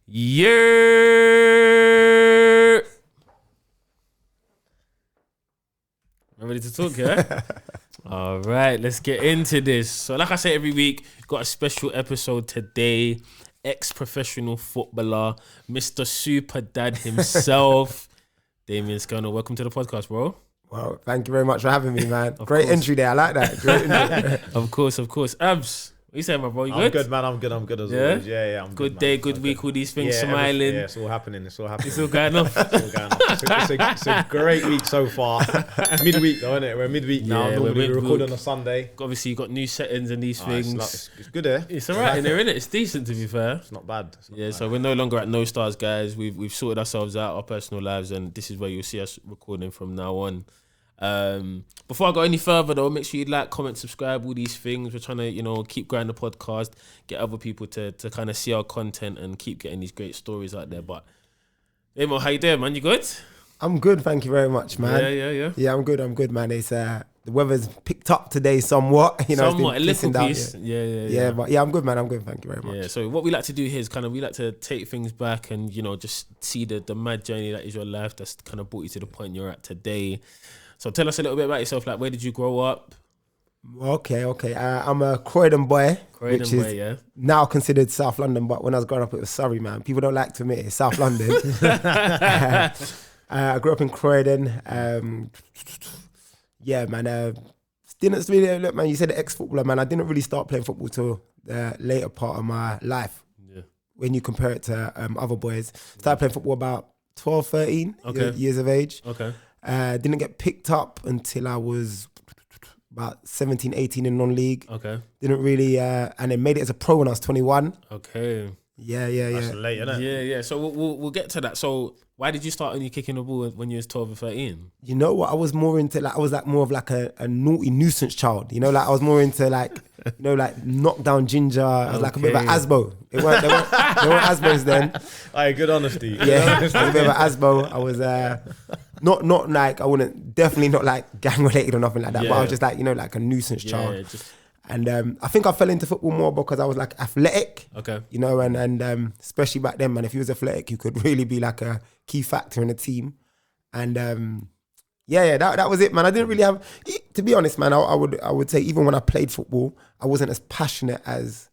Yeah. Ready to talk, yeah? All right, let's get into this. So like I say every week, got a special episode today. Ex-professional footballer, Mr. Super Dad himself, Damien Scannell. Welcome to the podcast, bro. Well, thank you very much for having me, man. Great entry there. I like that. Great entry. Of course. Abs, what you saying, my bro? You I'm good, man. I'm good as always. Yeah. I'm good man. day, good week, all these things, smiling. Yeah, it's all happening. It's all going off. It's a great week so far. Midweek though, isn't it? We're midweek now. Normally we record on a Sunday. Obviously, you got new settings and these things. It's good, eh? It's all right in there, innit? It's decent, to be fair. It's not bad. So we're no longer at No Stars, guys. We've sorted ourselves out, our personal lives, and this is where you'll see us recording from now on. Before I go any further though, make sure you like, comment, subscribe, all these things. We're trying to, keep growing the podcast, get other people to kind of see our content and keep getting these great stories out there. But hey Mo, how you doing, man? You good? I'm good, thank you very much, man. Yeah. Yeah, I'm good, man. It's the weather's picked up today somewhat. Somewhat, a little down, piece. Yeah, but yeah, I'm good, man. I'm good, thank you very much. Yeah, so what we like to do here is we like to take things back and, just see the mad journey that is your life that's kind of brought you to the point you're at today. So tell us a little bit about yourself. Like, where did you grow up? Okay. I'm a Croydon boy, which is now considered South London. But when I was growing up, it was Surrey, man. People don't like to admit it's South London. I grew up in Croydon. Yeah, man. Didn't really look, man. You said ex-footballer, man. I didn't really start playing football till the later part of my life. Yeah. When you compare it to other boys, started playing football about 12, 13 years of age. Okay. Didn't get picked up until I was about 17, 18 in non-league. Okay. Didn't really, and then made it as a pro when I was 21. Okay. Yeah. That's late, isn't it? Yeah. So we'll get to that. So why did you start only kicking the ball when you was 12 or 13? You know what? I was more into more of a naughty nuisance child. I was more into knockdown ginger. I was like a bit of an Asbo. They weren't Asbos then. Aye, good honesty. Yeah, I was a bit of an Asbo. I was not like, I wouldn't, definitely not like gang related or nothing like that. Yeah. But I was just like, like a nuisance child. And I think I fell into football more because I was like athletic. Okay. And especially back then, man, if you was athletic, you could really be like a key factor in a team. And that was it, man. I didn't really have, to be honest, man, I would say even when I played football, I wasn't as passionate as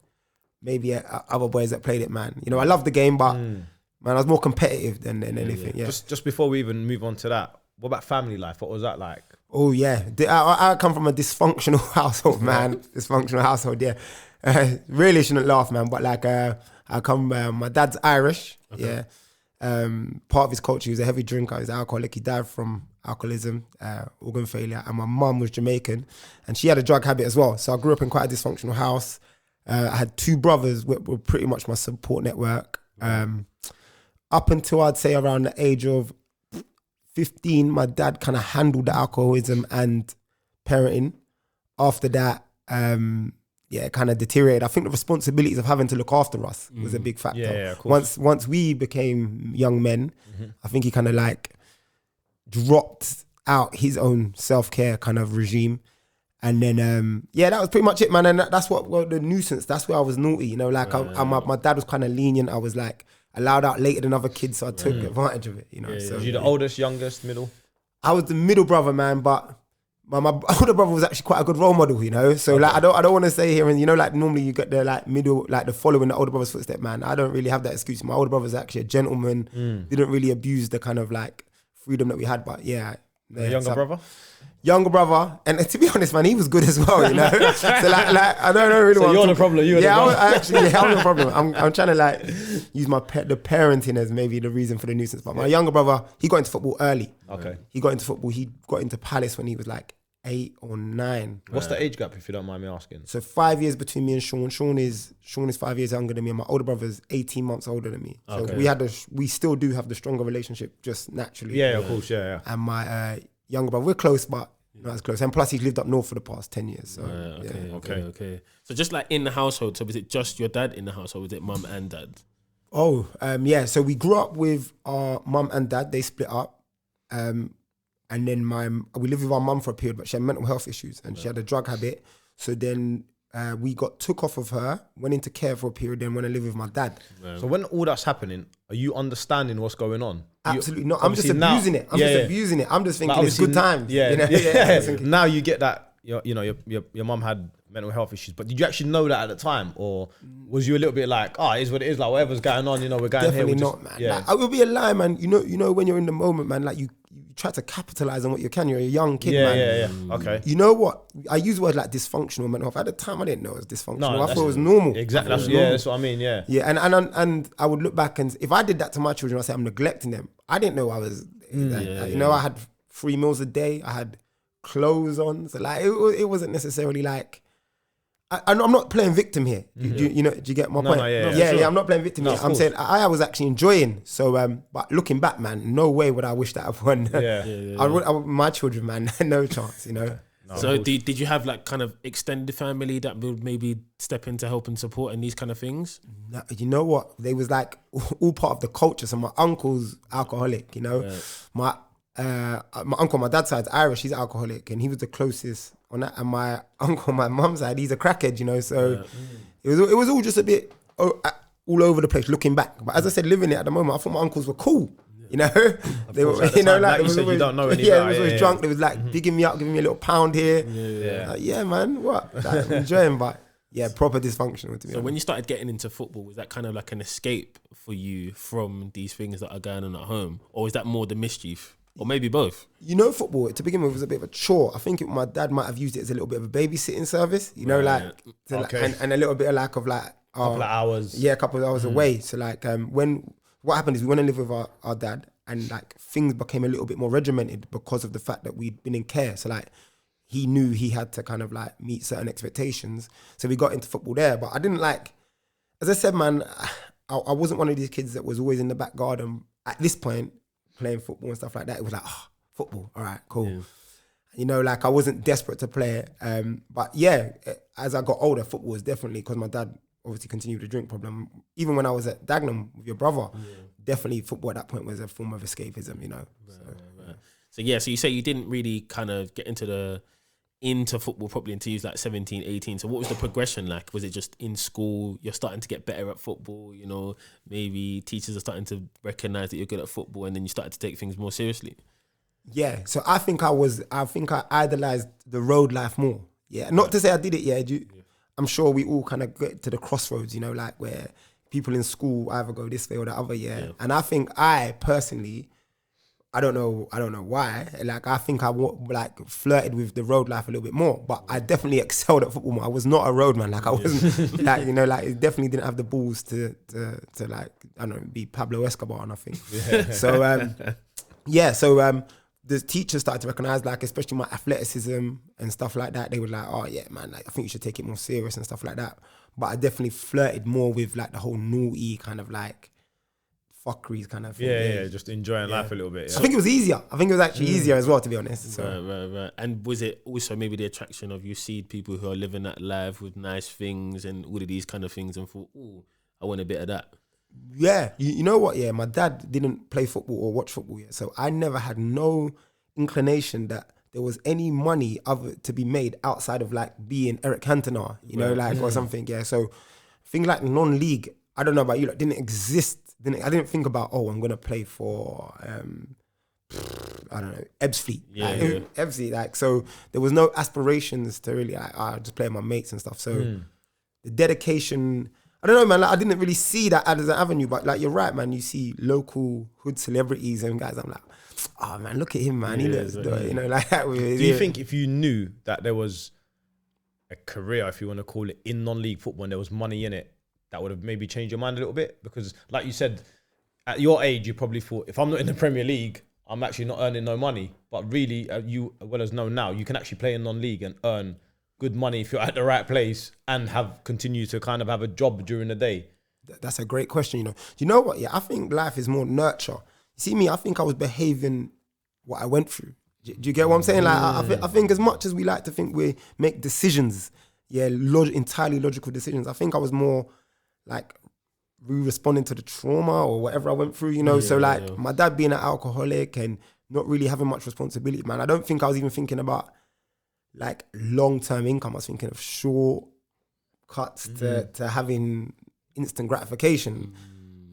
maybe other boys that played it, man. I love the game, but man, I was more competitive than anything. Yeah. Just before we even move on to that, what about family life? What was that like? Oh yeah, I come from a dysfunctional household, man. Dysfunctional household, yeah. Really shouldn't laugh, man. But my dad's Irish, yeah. Part of his culture, he was a heavy drinker, he was alcoholic. He died from alcoholism, organ failure. And my mum was Jamaican, and she had a drug habit as well. So I grew up in quite a dysfunctional house. I had two brothers, were pretty much my support network. Up until I'd say around the age of 15, my dad kind of handled the alcoholism and parenting. After that, it kind of deteriorated. I think the responsibilities of having to look after us was a big factor. Yeah, of course. Once we became young men, I think he kind of dropped out his own self-care kind of regime. And then, that was pretty much it, man. And that's the nuisance, that's where I was naughty, my dad was kind of lenient. I was allowed out later than other kids, so I took advantage of it, So, was you the oldest, youngest, middle? I was the middle brother, man, but my older brother was actually quite a good role model, So I don't want to say here, and normally you get the middle, the following the older brother's footstep, man. I don't really have that excuse. My older brother was actually a gentleman, didn't really abuse the kind of freedom that we had, but yeah. The younger brother, and to be honest, man, he was good as well, So I don't really. So you're the problem. I'm the problem. I'm trying to use the parenting as maybe the reason for the nuisance. But my younger brother, he got into football early. Okay. He got into football. He got into Palace when he was 8 or 9. What's the age gap, if you don't mind me asking? So 5 years between me and Sean. Sean is 5 years younger than me, and my older brother's 18 months older than me. So we still do have the stronger relationship just naturally. Yeah, of course, yeah. And my younger brother, we're close, but not as close. And plus, he's lived up north for the past 10 years. So, okay. So just in the household, so was it just your dad in the household? Was it mum and dad? Oh, so we grew up with our mum and dad. They split up. And then we lived with our mum for a period, but she had mental health issues and she had a drug habit. So then we got took off of her, went into care for a period, then went to live with my dad. So when all that's happening, are you understanding what's going on? Absolutely not. I'm just abusing it. I'm just abusing it. I'm just thinking it's good times. Yeah, you know? Now you get that. Your mum had mental health issues, but did you actually know that at the time, or was you a little bit like, it is what it is, like whatever's going on, we're going Definitely here. not, man. Yeah. Like, I would be a lie, man. You know when you're in the moment, man, like you try to capitalize on what you can. You're a young kid, man. Yeah. Okay. You know what? I use words like dysfunctional mental health. At the time, I didn't know it was dysfunctional. No, I thought it was normal. Exactly. That's what I mean. Yeah. Yeah, and I would look back and if I did that to my children, I say I'm neglecting them. I didn't know I was. I had 3 meals a day. I had clothes on, so like it wasn't necessarily like. I'm not playing victim here. Do you get my point? Yeah. I'm not playing victim here. I'm saying I was actually enjoying. So, but looking back, man, no way would I wish that upon. My children, man, no chance. No, so did you have like kind of extended family that would maybe step in to help and support and these kind of things? No, you know what? They was like all part of the culture. So my uncle's alcoholic. My uncle on my dad's side, Irish, he's alcoholic, and he was the closest on that. And my uncle on my mum's side, he's a crackhead, So it was all just a bit all over the place looking back. But as I said, living it at the moment, I thought my uncles were cool. They were, like you said, you don't know anything. Yeah, they was always drunk. They was like bigging me up, giving me a little pound here. Man, what? Like, enjoying, but proper dysfunctional to me. So when you started getting into football, was that kind of like an escape for you from these things that are going on at home, or was that more the mischief? Or maybe both. Football, to begin with, was a bit of a chore. I think my dad might have used it as a little bit of a babysitting service, and a little bit of a couple of hours. Yeah, a couple of hours away. So what happened is we went and lived with our dad, and things became a little bit more regimented because of the fact that we'd been in care. So he knew he had to kind of meet certain expectations. So we got into football there. But I didn't as I said, man, I wasn't one of these kids that was always in the back garden at this point, playing football and stuff like that. It was like, football, all right, cool. Yeah. I wasn't desperate to play it. But as I got older, football was definitely, because my dad obviously continued with a drink problem. Even when I was at Dagenham with your brother, definitely football at that point was a form of escapism, Right. So you say you didn't really kind of get into football properly until you was like 17, 18. So what was the progression like? Was it just in school, you're starting to get better at football, maybe teachers are starting to recognize that you're good at football, and then you started to take things more seriously? Yeah, so I think I idolized the road life more. Yeah, not to say I did it, I'm sure we all kind of get to the crossroads, where people in school either go this way or the other, And I think I personally, I don't know why. I think I flirted with the road life a little bit more, but I definitely excelled at football more. I was not a road man. I wasn't it definitely didn't have the balls to be Pablo Escobar or nothing. Yeah. So the teachers started to recognize, especially my athleticism and stuff like that. They were like, oh yeah, man, I think you should take it more serious and stuff like that. But I definitely flirted more with the whole naughty kind of fuckeries kind of thing. Just enjoying life a little bit. So I think it was easier. I think it was actually easier as well, to be honest. So. Right. And was it also maybe the attraction of you see people who are living that life with nice things and all of these kind of things and thought, I want a bit of that? Yeah. You know what? Yeah, my dad didn't play football or watch football yet. So I never had no inclination that there was any money to be made outside of being Eric Cantona, or something. Yeah. So things like non-league, I don't know about you, didn't exist. I didn't think about, I'm going to play for, I don't know, Ebbsfleet. Ebbsfleet, so there was no aspirations to really, I just play with my mates and stuff. So the dedication, I don't know, man, I didn't really see that as an avenue, but you're right, man, you see local hood celebrities and guys, I'm like, oh man, look at him, man, he looks, like that. Do you think if you knew that there was a career, if you want to call it, in non-league football and there was money in it, that would have maybe changed your mind a little bit? Because like you said, at your age, you probably thought, if I'm not in the Premier League, I'm actually not earning no money. But really, you as well as know now, you can actually play in non-league and earn good money if you're at the right place and continue to kind of have a job during the day. That's a great question, You know what? Yeah, I think life is more nurture. You see me, I think I was behaving what I went through. Do you get what I'm saying? I think as much as we like to think we make decisions, entirely logical decisions, I think I was more responding to the trauma or whatever I went through, my dad being an alcoholic and not really having much responsibility, man. I don't think I was even thinking about long-term income. I was thinking of short, shortcuts to having instant gratification.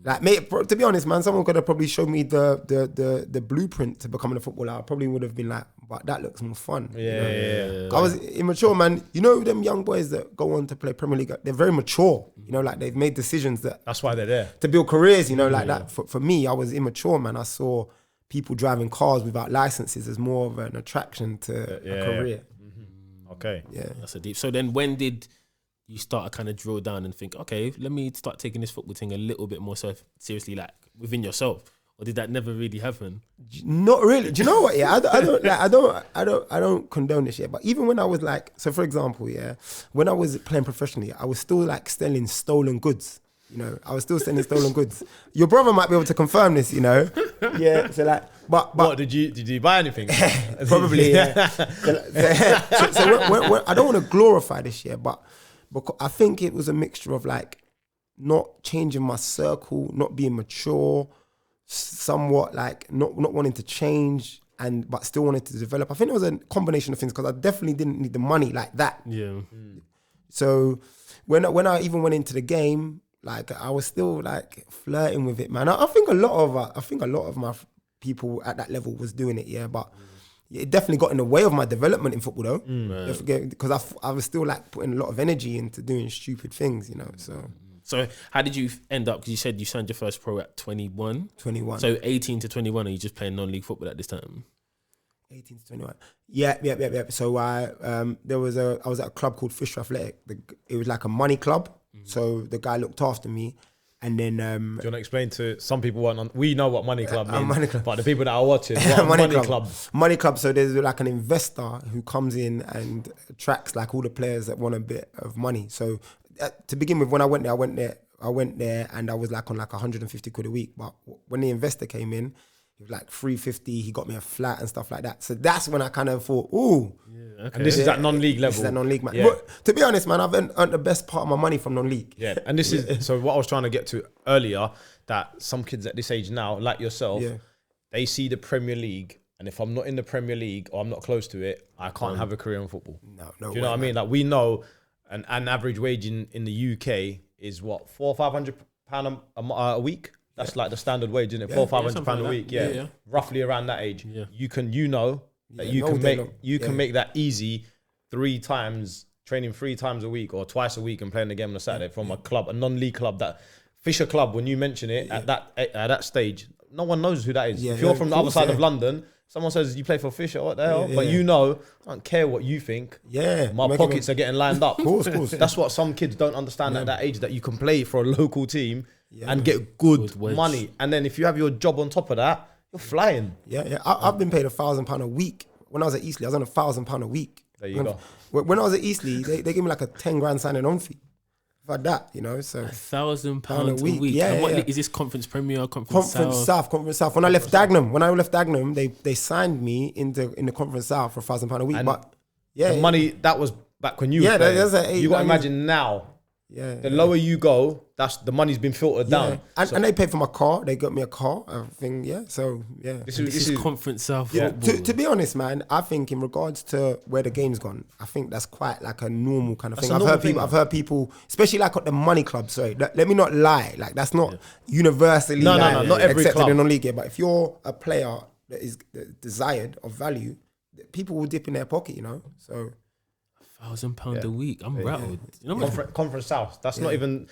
Like, mate, to be honest, man, someone could have probably showed me the blueprint to becoming a footballer. I probably would have been like, but that looks more fun. Yeah. I was immature, man. You know them young boys that go on to play Premier League, they're very mature. You know, like they've made decisions that's why they're there. to build careers, you know, like that. For me, I was immature, man. I saw people driving cars without licenses as more of an attraction to a career. Okay. Yeah. That's a deep. So then when did you start to kind of drill down and think, okay, let me start taking this football thing a little bit more seriously, like within yourself? Or did that never really happen? Not really. Do you know what? Yeah, I don't condone this yet. But even when I was like, so for example, yeah, when I was playing professionally, I was still like selling stolen goods. You know, I was still selling stolen goods. Your brother might be able to confirm this. You know, yeah. So like, but what did you buy anything? Probably. Yeah. So when, I don't want to glorify this year, but I think it was a mixture of like not changing my circle, not being mature, somewhat like not wanting to change, but still wanted to develop. I think it was a combination of things because I definitely didn't need the money like that. Yeah. So when I even went into the game, like I was still like flirting with it, man. I think a lot of my people at that level was doing it, yeah, but it definitely got in the way of my development in football though. Because I was still like putting a lot of energy into doing stupid things, you know. So how did you end up? Because you said you signed your first pro at 21. 21. So 18 to 21, are you just playing non-league football at this time? 18 to 21. Yeah. So I was at a club called Fisher Athletic. It was like a money club. So the guy looked after me. And then do you want to explain to some people we know what money club means, money club. but the people that are watching, what money club? Money club. So there's like an investor who comes in and attracts like all the players that want a bit of money. So to begin with, when I went there and I was like on like 150 quid a week. But when the investor came in, it was like 350. He got me a flat and stuff like that. So that's when I kind of thought, ooh. Yeah, okay. And this is at non-league level. This is at non-league, man. Yeah. But to be honest, man, I've earned the best part of my money from non-league. Yeah, and this is so what I was trying to get to earlier, that some kids at this age now, like yourself, they see the Premier League, and if I'm not in the Premier League or I'm not close to it, I can't have a career in football. No. Do you know what I mean? Like we know an average wage in the UK is what, £400 or £500 a week. That's like the standard wage, isn't it? £400-500 a week. Yeah. Roughly around that age. Yeah. You can make that easy 3 times, training 3 times a week or twice a week and playing the game on a Saturday from a club, a non-league club. That Fisher Club, when you mention it at that stage, no one knows who that is. If you're from the other side of London, someone says you play for Fisher, what the hell? But you know, I don't care what you think. Yeah. My pockets are getting lined up. Of course. That's what some kids don't understand at that age, that you can play for a local team and get good money. And then if you have your job on top of that, you're flying. Yeah. I've been paid £1,000 a week. When I was at Eastleigh, I was on £1,000 a week. There you go. When I was at Eastleigh, they gave me like a 10 grand signing on fee. For that, you know, so £1,000 a week. Yeah, and what yeah. Is this Conference Premier, Conference South? When I left Dagenham, they signed me in the Conference South for £1,000 a week. And but the money that was back when you were playing. You got to imagine now. Yeah, the lower you go, that's the money's been filtered down. And they paid for my car. They got me a car. Everything. Yeah. So yeah. This is Conference South football. To be honest, man, I think in regards to where the game's gone, I think that's quite like a normal kind of thing. I've heard people, especially like at the money club. Sorry, let me not lie. Like that's not universally not every accepted club in non-league. But if you're a player that is desired of value, people will dip in their pocket. You know. So. £1,000 a week. I'm rattled. You know Conference South. That's not even.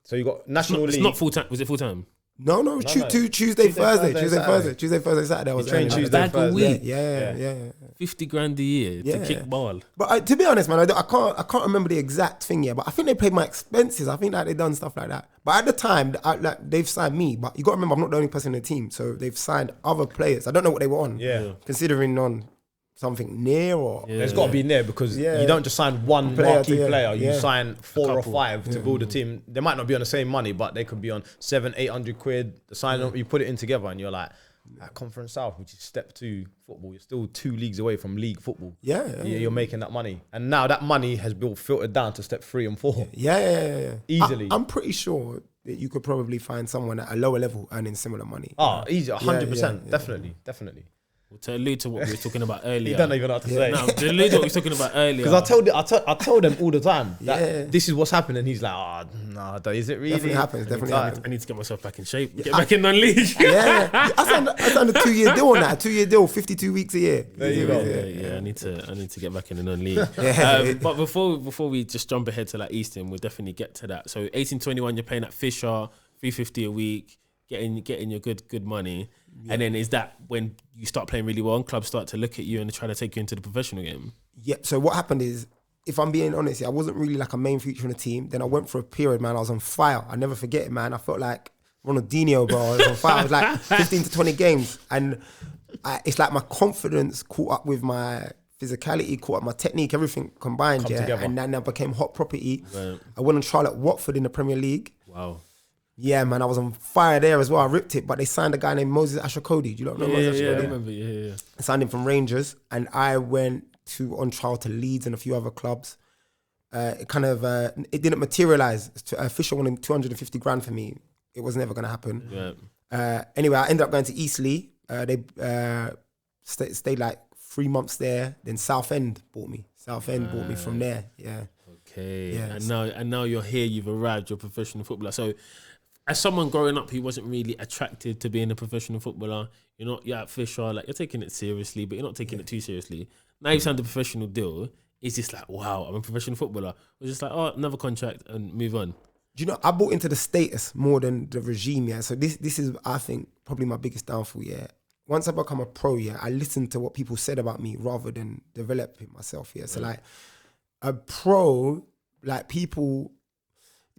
So you got National League. It's not full time. Was it full time? No. Tuesday, Thursday, Saturday. I was train Tuesday, Thursday. Yeah. 50 grand a year to kick ball. But to be honest, man, I can't remember the exact thing yet. But I think they paid my expenses. I think that they done stuff like that. But at the time, they've signed me. But you got to remember, I'm not the only person in the team. So they've signed other players. I don't know what they were on. Yeah. Considering on something near or there's got to be near, because you don't just sign one marquee player. You sign 4 or 5 to build a team. They might not be on the same money, but they could be on 700-800 quid. The sign up, you put it in together, and you're like, at Conference South, which is step 2 football, you're still 2 leagues away from league football. You're making that money, and now that money has been filtered down to step 3 and 4. Yeah. Easily. I'm pretty sure that you could probably find someone at a lower level earning similar money. Easy, 100%, definitely. To allude to what we were talking about earlier. You don't even know what to say. No, to allude to what we were talking about earlier. Because I told them all the time that this is what's happening. He's like, oh, no, is it really? Definitely happens. I need to get myself back in shape. Get back in non-league. I signed a 2-year deal on that. A 2-year deal, 52 weeks a year. There you go. Yeah, I need to get back in the non-league. But before we just jump ahead to like Easton, we'll definitely get to that. So 18-21, you're paying at Fisher, $350 a week, getting your good money. Yeah. And then is that when you start playing really well and clubs start to look at you and try to take you into the professional game? Yeah. So what happened is, if I'm being honest, I wasn't really like a main feature in the team. Then I went for a period, man. I was on fire. I never forget it, man. I felt like Ronaldinho, bro. I was on fire. I was like 15 to 20 games. And it's like my confidence caught up with my physicality, caught up my technique, everything combined. Together. And then I became hot property. Right. I went on trial at Watford in the Premier League. Wow. Yeah, man, I was on fire there as well. I ripped it, but they signed a guy named Moses Ashokodi. Do you know Moses Ashokodi? I remember. Yeah. I signed him from Rangers, and I went on trial to Leeds and a few other clubs. It didn't materialise. Fisher wanted 250 grand for me. It was never going to happen. Yeah. Anyway, I ended up going to Eastleigh. They stayed like 3 months there. Then Southend bought me. Bought me from there. Yeah. Okay. Yeah. And now you're here. You've arrived. You're a professional footballer. So, as someone growing up who wasn't really attracted to being a professional footballer, you're at Fisher, like you're taking it seriously, but you're not taking it too seriously. Now you've signed a professional deal. It's just like, wow, I'm a professional footballer. It's just like, oh, another contract and move on. Do you know, I bought into the status more than the regime, yeah. So this is, I think, probably my biggest downfall, yeah. Once I become a pro, yeah, I listened to what people said about me rather than developing myself, yeah. So like a pro, like people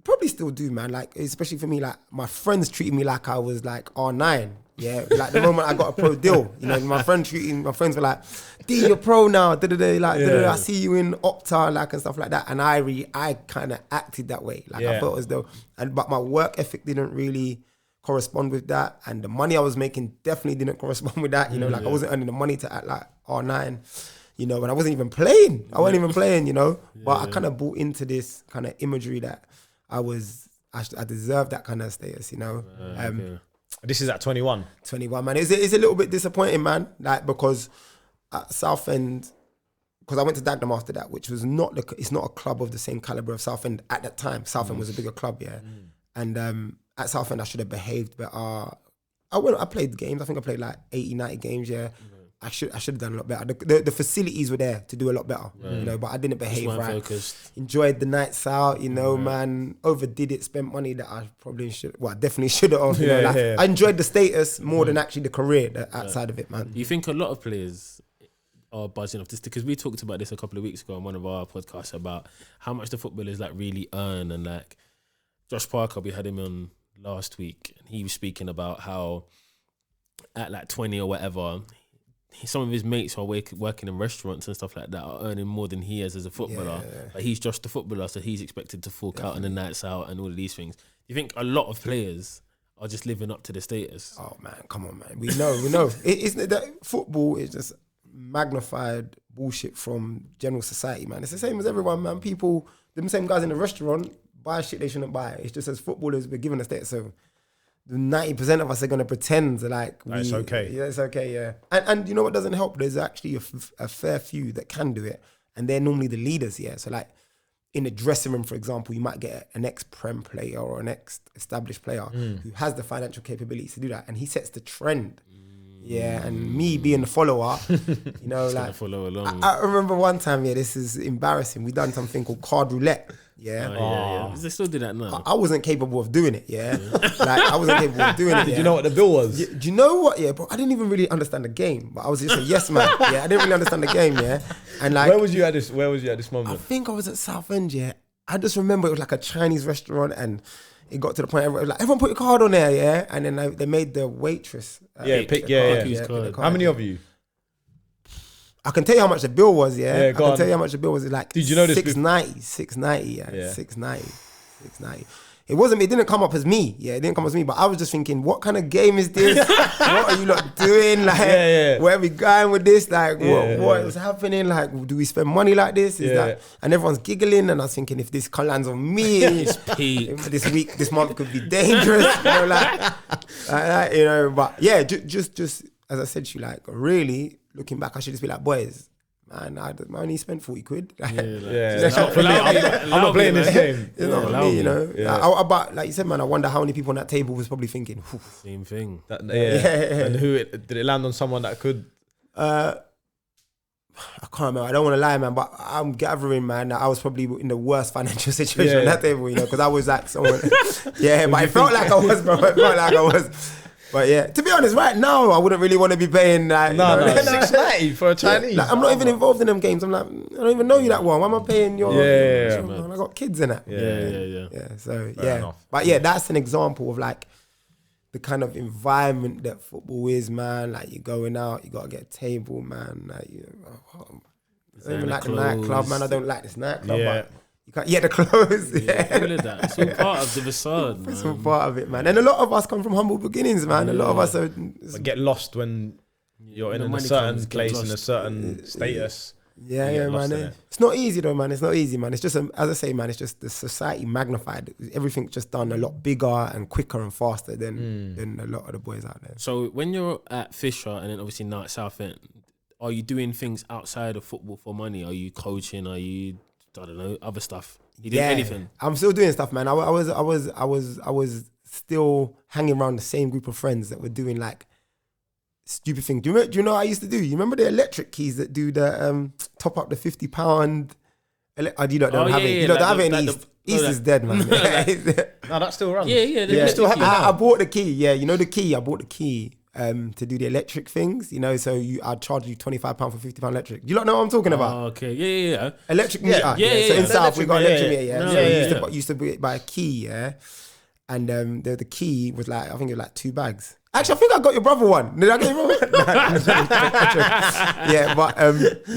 probably still do, man. Like, especially for me, like my friends treated me like I was like R9. Yeah, like the moment I got a pro deal, my friends were like, D, you're pro now, I see you in Opta, like, and stuff like that. And I kind of acted that way. Like, I felt as though, but my work ethic didn't really correspond with that. And the money I was making definitely didn't correspond with that. I wasn't earning the money to act like R9, and I wasn't even playing. I wasn't even playing, but I kind of bought into this kind of imagery that I deserved that kind of status, This is at 21. 21, man. It's a little bit disappointing, man. Like, because at Southend, because I went to Dagenham after that, which was it's not a club of the same caliber of Southend at that time. Southend was a bigger club, yeah. And at Southend, I should have behaved better. I played games. I think I played like 80, 90 games, yeah. I should have done a lot better. The facilities were there to do a lot better, but I didn't behave right. Focused. Enjoyed the nights out, man. Overdid it, spent money that I probably definitely should have. I enjoyed the status more than actually the career outside of it, man. You think a lot of players are buzzing off this? Because we talked about this a couple of weeks ago on one of our podcasts about how much the footballers like really earn, and like Josh Parker, we had him on last week, and he was speaking about how at like 20 or whatever, some of his mates who are working in restaurants and stuff like that are earning more than he is as a footballer. But he's just a footballer, so he's expected to fork out on the nights out and all of these things. You think a lot of players are just living up to the status? Oh man, come on, man. We know. It's that football is just magnified bullshit from general society, man. It's the same as everyone, man. People, them same guys in the restaurant buy shit they shouldn't buy. It's just as footballers, we're given a status, so 90% of us are going to pretend like it's okay. Yeah, it's okay, yeah. And you know what doesn't help? There's actually a fair few that can do it, and they're normally the leaders, yeah. So like in the dressing room, for example, you might get an ex-Prem player or an ex-established player who has the financial capabilities to do that, and he sets the trend. Yeah, and me being the follower, like follow along. I remember one time, this is embarrassing. We done something called card roulette. Yeah. They still do that now. I wasn't capable of doing it, like I wasn't capable of doing it. Did you know what the bill was? Do you know what? Yeah, bro, I didn't even really understand the game, but I was just a yes man. Yeah, I didn't really understand the game. Yeah, and like, where was you at this moment? I think I was at Southend. Yeah, I just remember it was like a Chinese restaurant, and it got to the point everyone put your card on there, yeah, and then they made the waitress. Pick card. How many of you? I can tell you how much the bill was, yeah. I can tell you how much the bill was. It's like, did you know this? 690, yeah. 690. It didn't come up as me, yeah. It didn't come up as me, but I was just thinking, what kind of game is this? What are you lot doing? Like, where are we going with this? Like, what is happening? Like, do we spend money like this? Is that? And everyone's giggling, and I was thinking, if this lands on me, it's peak. This month could be dangerous, But yeah, just as I said to you, like, really, looking back, I should just be like, boys, man, I only spent 40 quid. It's not for me. I'm not playing this game. It's not for me, you know. Yeah. But like you said, man, I wonder how many people on that table was probably thinking, Same thing. And did it land on someone that could? I can't remember. I don't want to lie, man, but I'm gathering, man, that I was probably in the worst financial situation on that table, you know, because I was like someone. But it felt like I was, bro. It felt like I was. But yeah, to be honest, right now, I wouldn't really want to be paying like $6.90 for a Chinese. Like, I'm not even involved in them games. I'm like, I don't even know you that well. Why am I paying your? Man. I got kids in it. Yeah. So Fair enough. but yeah, that's an example of like the kind of environment that football is, man. Like you're going out, you gotta get a table, man. Like I don't even like the nightclub, man. I don't like this nightclub. But you can't, the clothes. All of that. It's all part of the facade, man. It's all part of it, man. And a lot of us come from humble beginnings, man. A lot of us are. But get lost when you're in a certain place, in a certain status. Yeah, man. It's not easy though, man. It's not easy, man. It's just, as I say, man, it's just the society magnified. Everything's just done a lot bigger and quicker and faster than a lot of the boys out there. So when you're at Fisher and then obviously now at Southend, are you doing things outside of football for money? Are you coaching? Are you, I don't know, other stuff? You doing anything? I'm still doing stuff, man. I was still hanging around the same group of friends that were doing like stupid things. Do you know what I used to do? You remember the electric keys that do the top up the £50? You don't have it. You don't have it in East. East is dead, man. No, that still runs. Yeah. Still I bought the key. Yeah, you know the key. I bought the key to do the electric things. You know, so I'd charge you £25 for £50 electric. Do you not know what I'm talking about? Oh, okay. Yeah. Electric meter. So in South we got electric meter. Used to buy a key. And the key was like, I think it was like 2 bags. Actually, I think I got your brother one. Did I get your brother one?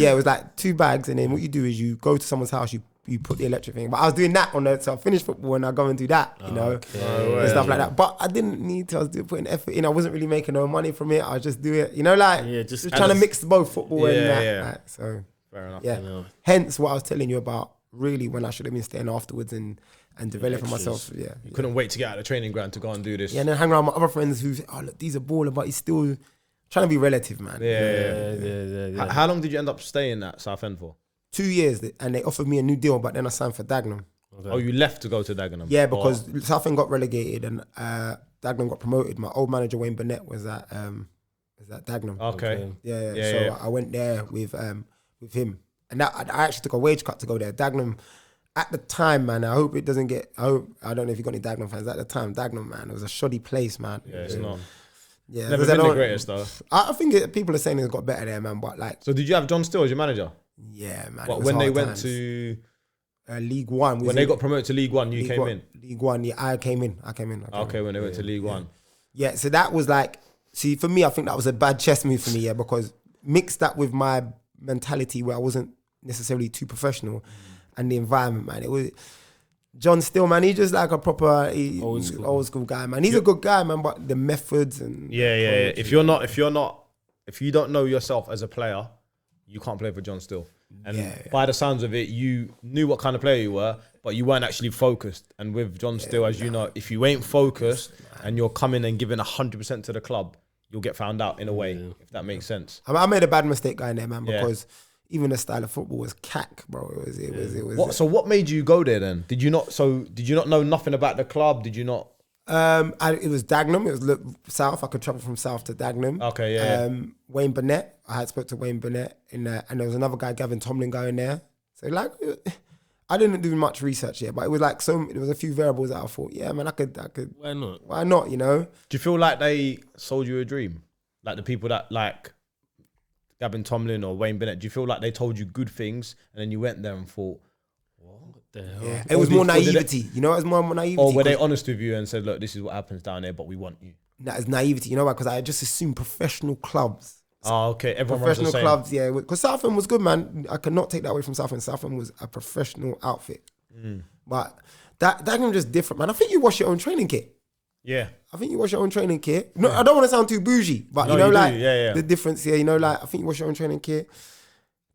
It was like 2 bags, and then what you do is you go to someone's house, you put the electric thing. But I was doing that so I finished football and I go and do that, you know, and stuff like that. But I didn't need to. I was putting effort in. I wasn't really making no money from it. I just do it, you know, like just trying to mix both football and that. Like, so fair enough. Yeah. Hence what I was telling you about. Really, when I should have been staying afterwards and developing myself. Yeah, you couldn't wait to get out of the training ground to go and do this. Yeah, and then hang around with my other friends who, look, these are baller, but he's still trying to be relative, man. Yeah. How long did you end up staying at Southend for? 2 years, and they offered me a new deal, but then I signed for Dagenham. Okay. Oh, you left to go to Dagenham? Yeah, because Southend got relegated and Dagenham got promoted. My old manager Wayne Burnett was at Dagenham. Okay. So I went there with him. And that I actually took a wage cut to go there. Dagenham, at the time, man, I hope it doesn't get, I don't know if you got any Dagenham fans. At the time, Dagenham, man, it was a shoddy place, man. Yeah, it's not. Yeah, never been the greatest, though. I think people are saying it's got better there, man, but like. So did you have John Still as your manager? Yeah, man. When they went to League One. When they got promoted to League One, you came in? League One, yeah, I came in. Okay, when they went to League One. Yeah, so that was like, see, for me, I think that was a bad chess move for me, yeah, because mixed that with my mentality where I wasn't necessarily too professional and the environment, man. It was John Still, man. He's just like a proper old school guy, man. He's a good guy, man, but the methods and if you don't know yourself as a player, you can't play for John Still. And by the sounds of it, you knew what kind of player you were, but you weren't actually focused. And with John Still, as you know, if you ain't focused and you're coming and giving 100% to the club, you'll get found out in a way, if that makes sense. I made a bad mistake going there, man, because even the style of football was cack, bro. It was. So what made you go there then? Did you not know nothing about the club? Did you not? It was Dagenham. It was South. I could travel from South to Dagenham. Okay, yeah. Wayne Burnett. I had spoke to Wayne Burnett in there, and there was another guy, Gavin Tomlin, going there. So like, I didn't do much research yet, but it was like there was a few variables that I thought, yeah, man, I could. Why not? Why not? You know? Do you feel like they sold you a dream? Like the people that like Gavin Tomlin or Wayne Burnett, do you feel like they told you good things and then you went there and thought, what the hell? Yeah. It was more naivety. You know, it was more naivety. Or were they honest with you and said, look, this is what happens down there, but we want you? That is naivety. You know why? Because I just assumed professional clubs. Oh, okay. Everyone professional runs the same. clubs, yeah. Because Southend was good, man. I cannot take that away from Southend. Southend was a professional outfit. But that was just different, man. I think you wash your own training kit. Yeah. I think you wash your own training kit. No, I don't want to sound too bougie, but the difference here, I think you wash your own training kit.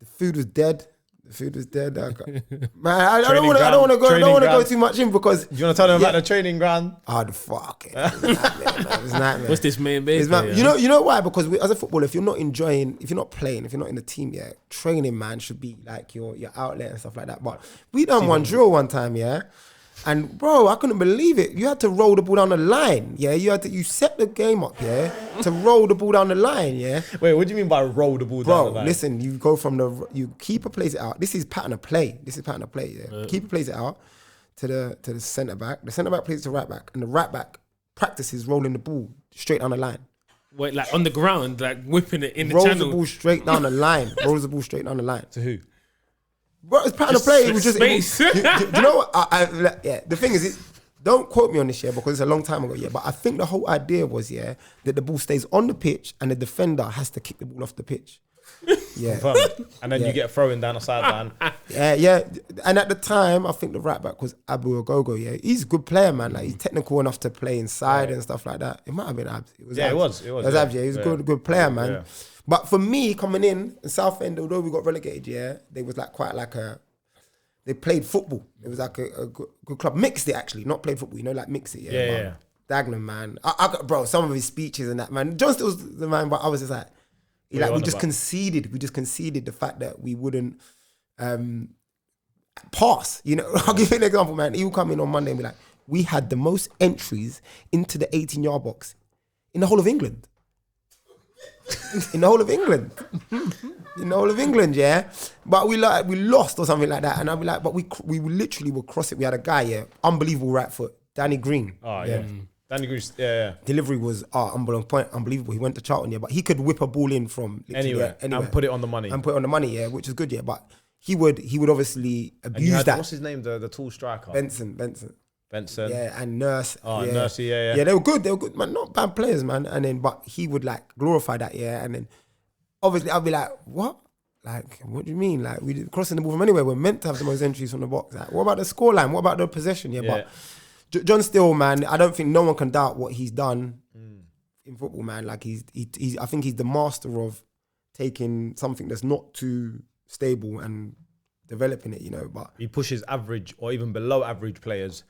The food was dead. The food was there, dog. Man, I don't Training want to ground, go training ground. too much in because Do you want to tell them about the training ground? oh the fuck it. It was a nightmare, man. It was a nightmare. What's this main base? It's mad. You know why? Because as a footballer, if you're not enjoying, if you're not playing, if you're not in the team, yeah, training, man, should be like your outlet and stuff like that. But we done one drill one time, yeah. And bro, I couldn't believe it. You had to roll the ball down the line, yeah. You set the game up, yeah, to roll the ball down the line, yeah. Wait, what do you mean by roll the ball down the line? Listen, you go from you keeper plays it out. This is pattern of play. Yeah. Keeper plays it out to the centre back. The centre back plays it to right back, and the right back practices rolling the ball straight down the line. Wait, like on the ground, like whipping it in the Rolls channel. the ball straight down the line. Rolls the ball straight down the line. To who? Bro, it's pattern of play. It was just space. do you know what? Yeah. The thing is, don't quote me on this, yeah, because it's a long time ago, yeah. But I think the whole idea was, yeah, that the ball stays on the pitch and the defender has to kick the ball off the pitch. Yeah. And then you get throwing down the sideline. Yeah. And at the time, I think the right back was Abu Ogogo. Yeah, he's a good player, man. Like he's technical enough to play inside and stuff like that. It might have been Abs. It was Abs. It was. Abs. Yeah, he was a good player, man. Yeah. But for me, coming in Southend, although we got relegated, yeah, they was like quite like they played football. It was like a good club. Mixed it actually, not played football. You know, like mix it. Yeah. Dagenham, man. Bro, some of his speeches and that, man. John still was the man, but I was just like, we just conceded. We just conceded the fact that we wouldn't pass. You know, I'll give you an example, man. He will come in on Monday and be like, we had the most entries into the 18-yard box in the whole of England. In the whole of England. In the whole of England, yeah. But we lost or something like that. And I'll be like, but we literally would cross it. We had a guy, yeah, unbelievable right foot, Danny Green. Oh, yeah. Danny Green, yeah. Delivery was unbelievable. He went to Charlton, yeah, but he could whip a ball in from anywhere and put it on the money. Yeah, which is good, yeah. But he would obviously abuse that. What's his name? The tall striker. Benson. Yeah, and Nurse. Oh, yeah. Nurse, yeah. Yeah, they were good, man. Not bad players, man. And then, but he would like glorify that, yeah. And then, obviously, I'd be like, what? Like, what do you mean? Like, we crossing the ball from anywhere. We're meant to have the most entries from the box. Like, what about the scoreline? What about the possession? Yeah, but John Still, man, I don't think no one can doubt what he's done in football, man. Like, he's I think he's the master of taking something that's not too stable and developing it, you know. But he pushes average or even below average players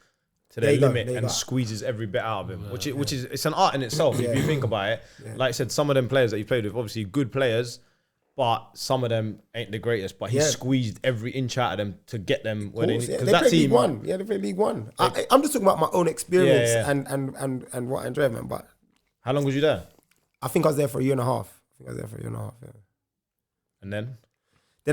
to their limit and squeezes every bit out of him, which is it's an art in itself if you think about it. Yeah. Like I said, some of them players that he played with, obviously good players, but some of them ain't the greatest. But he squeezed every inch out of them to get them where they need. Because that team, League One. Yeah, they played League One. I'm just talking about my own experience and what I enjoy, man. But how long was you there? I think I was there for a year and a half. Yeah. And then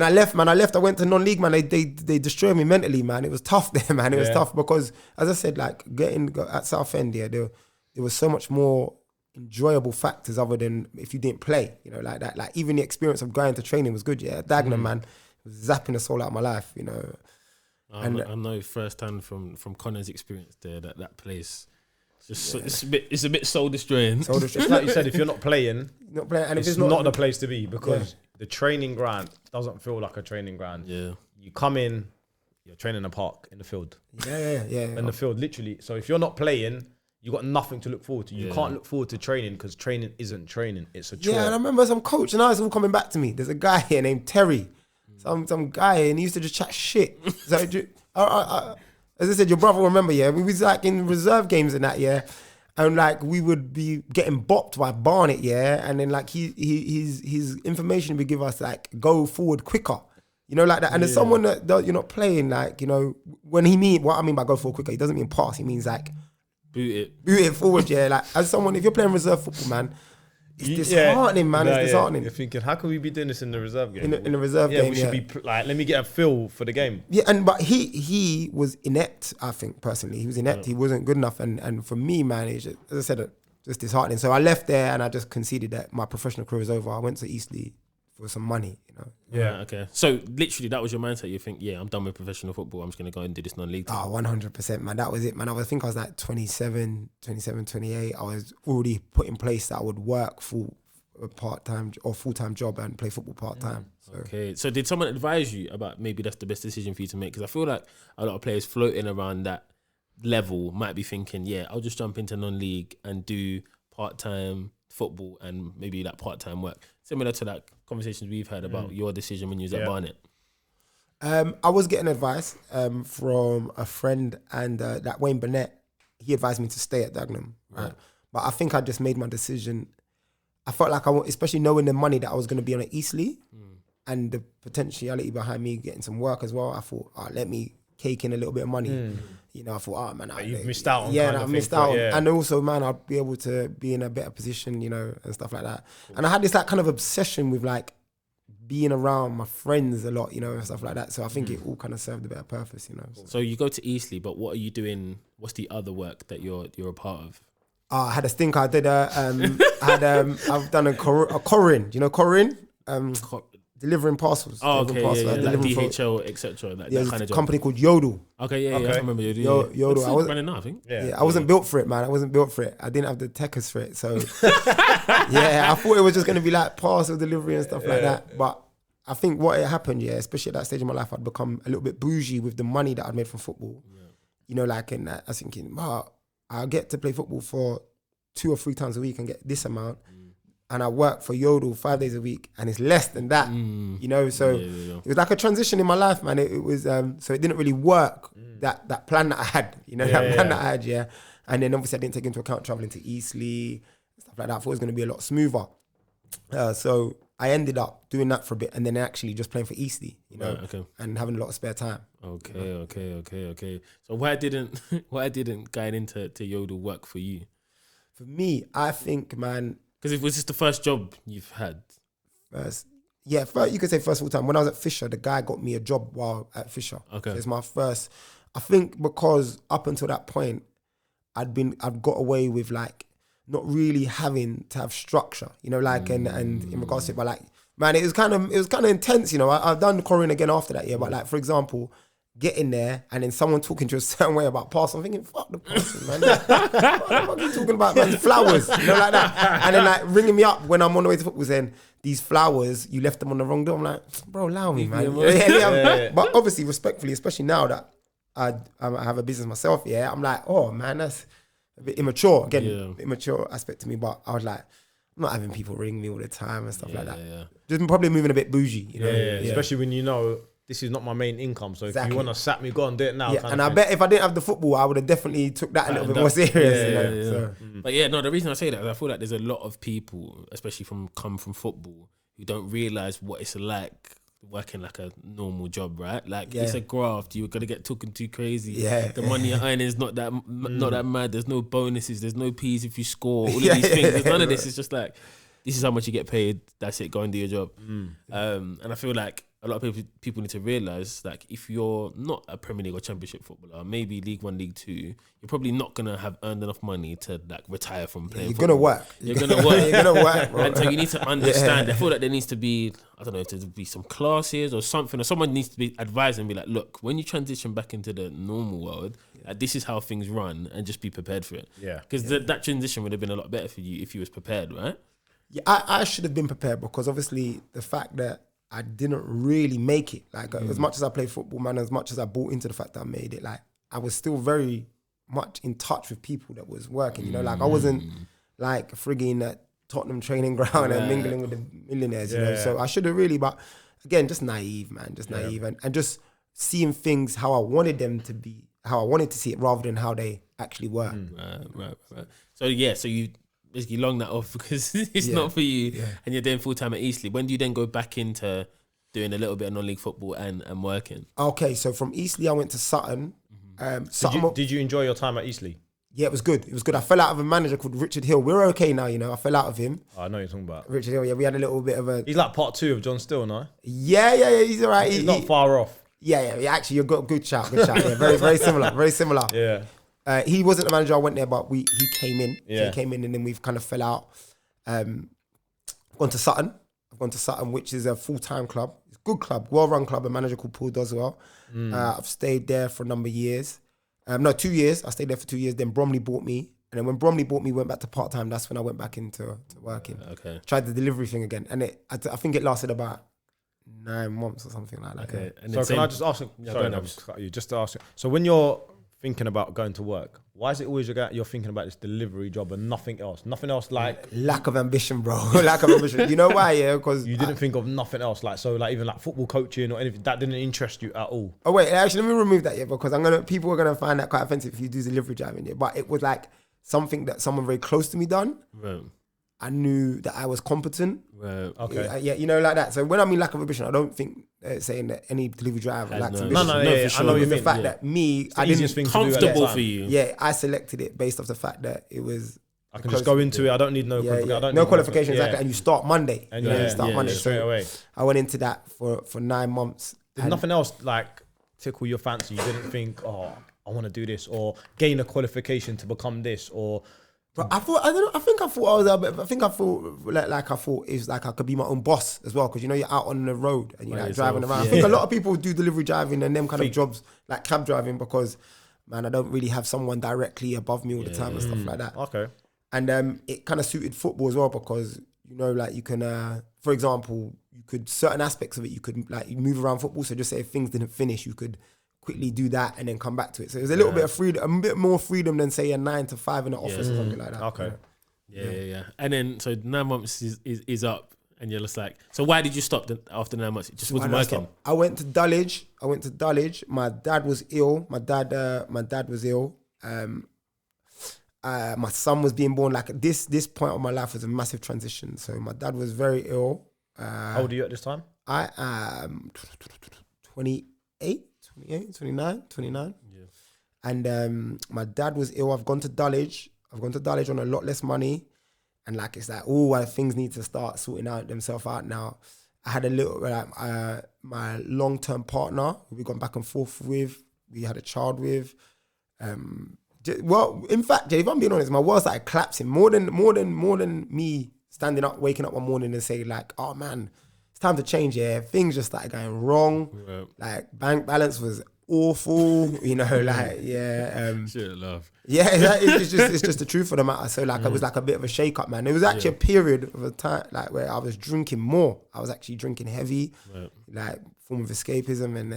I left, man. I went to non-league, man. They destroyed me mentally, man. It was tough there, man. It was tough because, as I said, like getting at Southend, yeah, there was so much more enjoyable factors other than if you didn't play, you know, like that. Like even the experience of going to training was good, yeah. Dagenham, man, it was zapping the soul out of my life, you know. I know firsthand from Connor's experience there that place. It's a bit soul destroying. Like you said, if you're not playing, and it's not the place to be because the training ground doesn't feel like a training ground. Yeah, you come in, you're training in a park in the field. Yeah. In the field, literally. So if you're not playing, you got nothing to look forward to. You can't look forward to training because training isn't training. It's a chore. Yeah, and I remember some coach and I was all coming back to me. There's a guy here named Terry, some guy, and he used to just chat shit. So as I said, your brother will remember, yeah, we was like in reserve games and that, yeah, and like we would be getting bopped by Barnet, yeah, and then like his information would give us like go forward quicker, you know, like that. And there's someone that you're not playing, like, you know, what I mean by go forward quicker, he doesn't mean pass, he means like boot it forward, yeah. Like as someone, if you're playing reserve football, man, it's disheartening, man. It's disheartening. You're thinking, how can we be doing this in the reserve game? In the reserve game, we should be like, let me get a feel for the game. Yeah, but he was inept. I think personally, he was inept. He wasn't good enough, and for me, man, it's just, as I said, just disheartening. So I left there, and I just conceded that my professional career was over. I went to Eastleigh for some money, you know. Yeah, okay. So literally, that was your mindset. You think, I'm done with professional football. I'm just gonna go and do this non-league thing. 100%, man. That was it, man. I think I was like 27, 28. I was already put in place that I would work full part-time or full-time job and play football part-time. So. Okay. So did someone advise you about maybe that's the best decision for you to make? Because I feel like a lot of players floating around that level might be thinking, I'll just jump into non-league and do part-time football and maybe that part-time work. Similar to that conversations we've had about your decision when you was at Barnet. I was getting advice from a friend, and that Wayne Burnett, he advised me to stay at Dagenham. Right? But I think I just made my decision. I felt like especially knowing the money that I was going to be on at Eastleigh and the potentiality behind me getting some work as well. I thought, let me cake in a little bit of money. You know, I thought, man, you've missed out on. Yeah, I missed out. And also, man, I'd be able to be in a better position, you know, and stuff like that. Cool. And I had this like kind of obsession with like being around my friends a lot, you know, and stuff like that. So I think it all kind of served a better purpose, you know. So you go to Eastleigh, but what are you doing? What's the other work that you're a part of? I had a stinker. I did I've done a Corin. Do you know Corin? Delivering parcels. Oh, okay, like delivering DHL, etc. That there's kind a of job. company called Yodel. Okay, I remember Yodel. Yodel. I was running now, I think. Yeah, I wasn't built for it, man. I wasn't built for it. I didn't have the techers for it. So, I thought it was just going to be like parcel delivery and stuff like that. But I think what had happened, especially at that stage of my life, I'd become a little bit bougie with the money that I'd made from football. Yeah. You know, like, and I was thinking, I'll get to play football for 2 or 3 times a week and get this amount. And I work for Yodel 5 days a week, and it's less than that, you know. So it was like a transition in my life, man. It was so it didn't really work that plan that I had, you know, that plan that I had, And then obviously I didn't take into account traveling to Eastleigh, stuff like that. I thought it was going to be a lot smoother. So I ended up doing that for a bit, and then actually just playing for Eastleigh, you know, and having a lot of spare time. Okay. So why didn't going into Yodel work for you? For me, I think, man. Because it was just the first job you've had. First, you could say first full time. When I was at Fisher, the guy got me a job while at Fisher. Okay, so it's my first. I think because up until that point, I'd got away with like not really having to have structure, you know, like and in regards to it, but like, man, it was kind of intense, you know. I've done Corin again after that, but like for example, getting there and then someone talking to you a certain way about parcel, I'm thinking, fuck the parcel, man. What the fuck are you talking about, man? Flowers, you know, like that. And then like ringing me up when I'm on the way to football saying, these flowers, you left them on the wrong door. I'm like, bro, allow me, man. But obviously, respectfully, especially now that I have a business myself, I'm like, oh man, that's a bit immature. Again, immature aspect to me, but I was like, I'm not having people ring me all the time and stuff like that. Just probably moving a bit bougie, you know? Especially when you know, this is not my main income, so if you want to sack me, go and do it now. And I bet if I didn't have the football, I would have definitely took that a little bit more serious. So. But the reason I say that is I feel like there's a lot of people, especially come from football, who don't realise what it's like working like a normal job, right? Like it's a graft. You're gonna get talking too crazy. The money you're earning is not that mad. There's no bonuses. There's no P's if you score. All of these things. There's none of this. It's just like this is how much you get paid. That's it. Go and do your job. And I feel like a lot of people need to realise, like, if you're not a Premier League or Championship footballer, maybe League One, League Two, you're probably not gonna have earned enough money to like retire from playing. You're football. Gonna work. You're gonna work. You're gonna work, bro. And so you need to understand. I feel like there needs to be, I don't know, to be some classes or something, or someone needs to be advised and be like, look, when you transition back into the normal world, this is how things run, and just be prepared for it. Because that transition would have been a lot better for you if you was prepared, right? Yeah, I should have been prepared, because obviously the fact that I didn't really make it. Like as much as I played football, man, as much as I bought into the fact that I made it, like I was still very much in touch with people that was working. You know, like I wasn't like frigging at Tottenham training ground and mingling with the millionaires. You know, so I should have really. But again, just naive, man, just naive, and just seeing things how I wanted them to be, how I wanted to see it, rather than how they actually were. Right. So you basically long that off because it's not for you, and you're doing full time at Eastleigh. When do you then go back into doing a little bit of non-league football and working? Okay, so from Eastleigh I went to Sutton. Did you enjoy your time at Eastleigh? Yeah, it was good. It was good. I fell out of a manager called Richard Hill. We're okay now, you know. I fell out of him. Oh, I know what you're talking about. Richard Hill, we had a little bit of a... He's like part 2 of John Still, no? Yeah, he's all right. He's not far off. Yeah, actually, you've got a good shout. Yeah, very similar. Yeah. He wasn't the manager I went there, but he came in. Yeah. He came in and then we've kind of fell out. I've gone to Sutton. Which is a full-time club. It's a good club, well-run club, a manager called Paul Doswell. I've stayed there for a number of years. 2 years. I stayed there for 2 years. Then Bromley bought me. And then when Bromley bought me, went back to part-time. That's when I went back into working. Okay. Tried the delivery thing again. And I think it lasted about 9 months or something like that. Okay. And so can I just ask you, sorry, just to ask you. So when you're thinking about going to work, why is it always you're thinking about this delivery job and nothing else? Nothing else like... Lack of ambition, bro. Lack of ambition. You know why, yeah? Because... You didn't think of nothing else, like, so like even like football coaching or anything, that didn't interest you at all? Oh, wait, actually, let me remove that, yeah, because people are going to find that quite offensive if you do delivery driving, yeah. But it was like something that someone very close to me done. Right. I knew that I was competent. Right. Okay. Yeah, you know, like that. So when I mean lack of ambition, I don't think saying that any delivery driver lacks no. ambition. No, for yeah, sure. I know what you The mean. fact that me, I Easiest didn't... thing to do at that Comfortable time. for you. Yeah, I selected it based off the fact that it was... I can just go into it. I don't need no qualification. I don't no need qualifications, yeah. exactly. And you start Monday. And you start Monday. straight So away. I went into that for 9 months. Did nothing else like tickle your fancy? You didn't think, oh, I want to do this, or gain a qualification to become this, or... But I thought, I don't know, I think I thought I thought it's like I could be my own boss as well, because you know you're out on the road and you're like driving around. I think a lot of people do delivery driving and them kind of jobs like cab driving because, man, I don't really have someone directly above me all the time and stuff like that. Okay. And it kind of suited football as well because, you know, like you can, for example, you could, certain aspects of it, you could like you move around football. So just say if things didn't finish, you could quickly do that and then come back to it. So there's a little bit of freedom, a bit more freedom than say a 9 to 5 in the office or something like that. Okay. Yeah. And then, so 9 months is up and you're just like, so why did you stop after 9 months? It just wasn't working. I went to Dulwich. My dad was ill. My dad was ill. My son was being born. Like this point of my life was a massive transition. So my dad was very ill. How old are you at this time? I am 28, 29. Yeah. And my dad was ill. I've gone to Dulwich on a lot less money. And like, it's like, oh, things need to start sorting out themselves out now. I had a little, my long-term partner, who we've gone back and forth with, we had a child with. Well, in fact, Jay, if I'm being honest, my world started collapsing more than me standing up, waking up one morning and saying like, oh man, it's time to change. Yeah, things just started going wrong. Right. Like bank balance was awful. You know, like Shit, love. yeah, it's just the truth of the matter. So like, it was like a bit of a shake up, man. It was actually a period of a time like where I was drinking more. I was actually drinking heavy, like form of escapism, and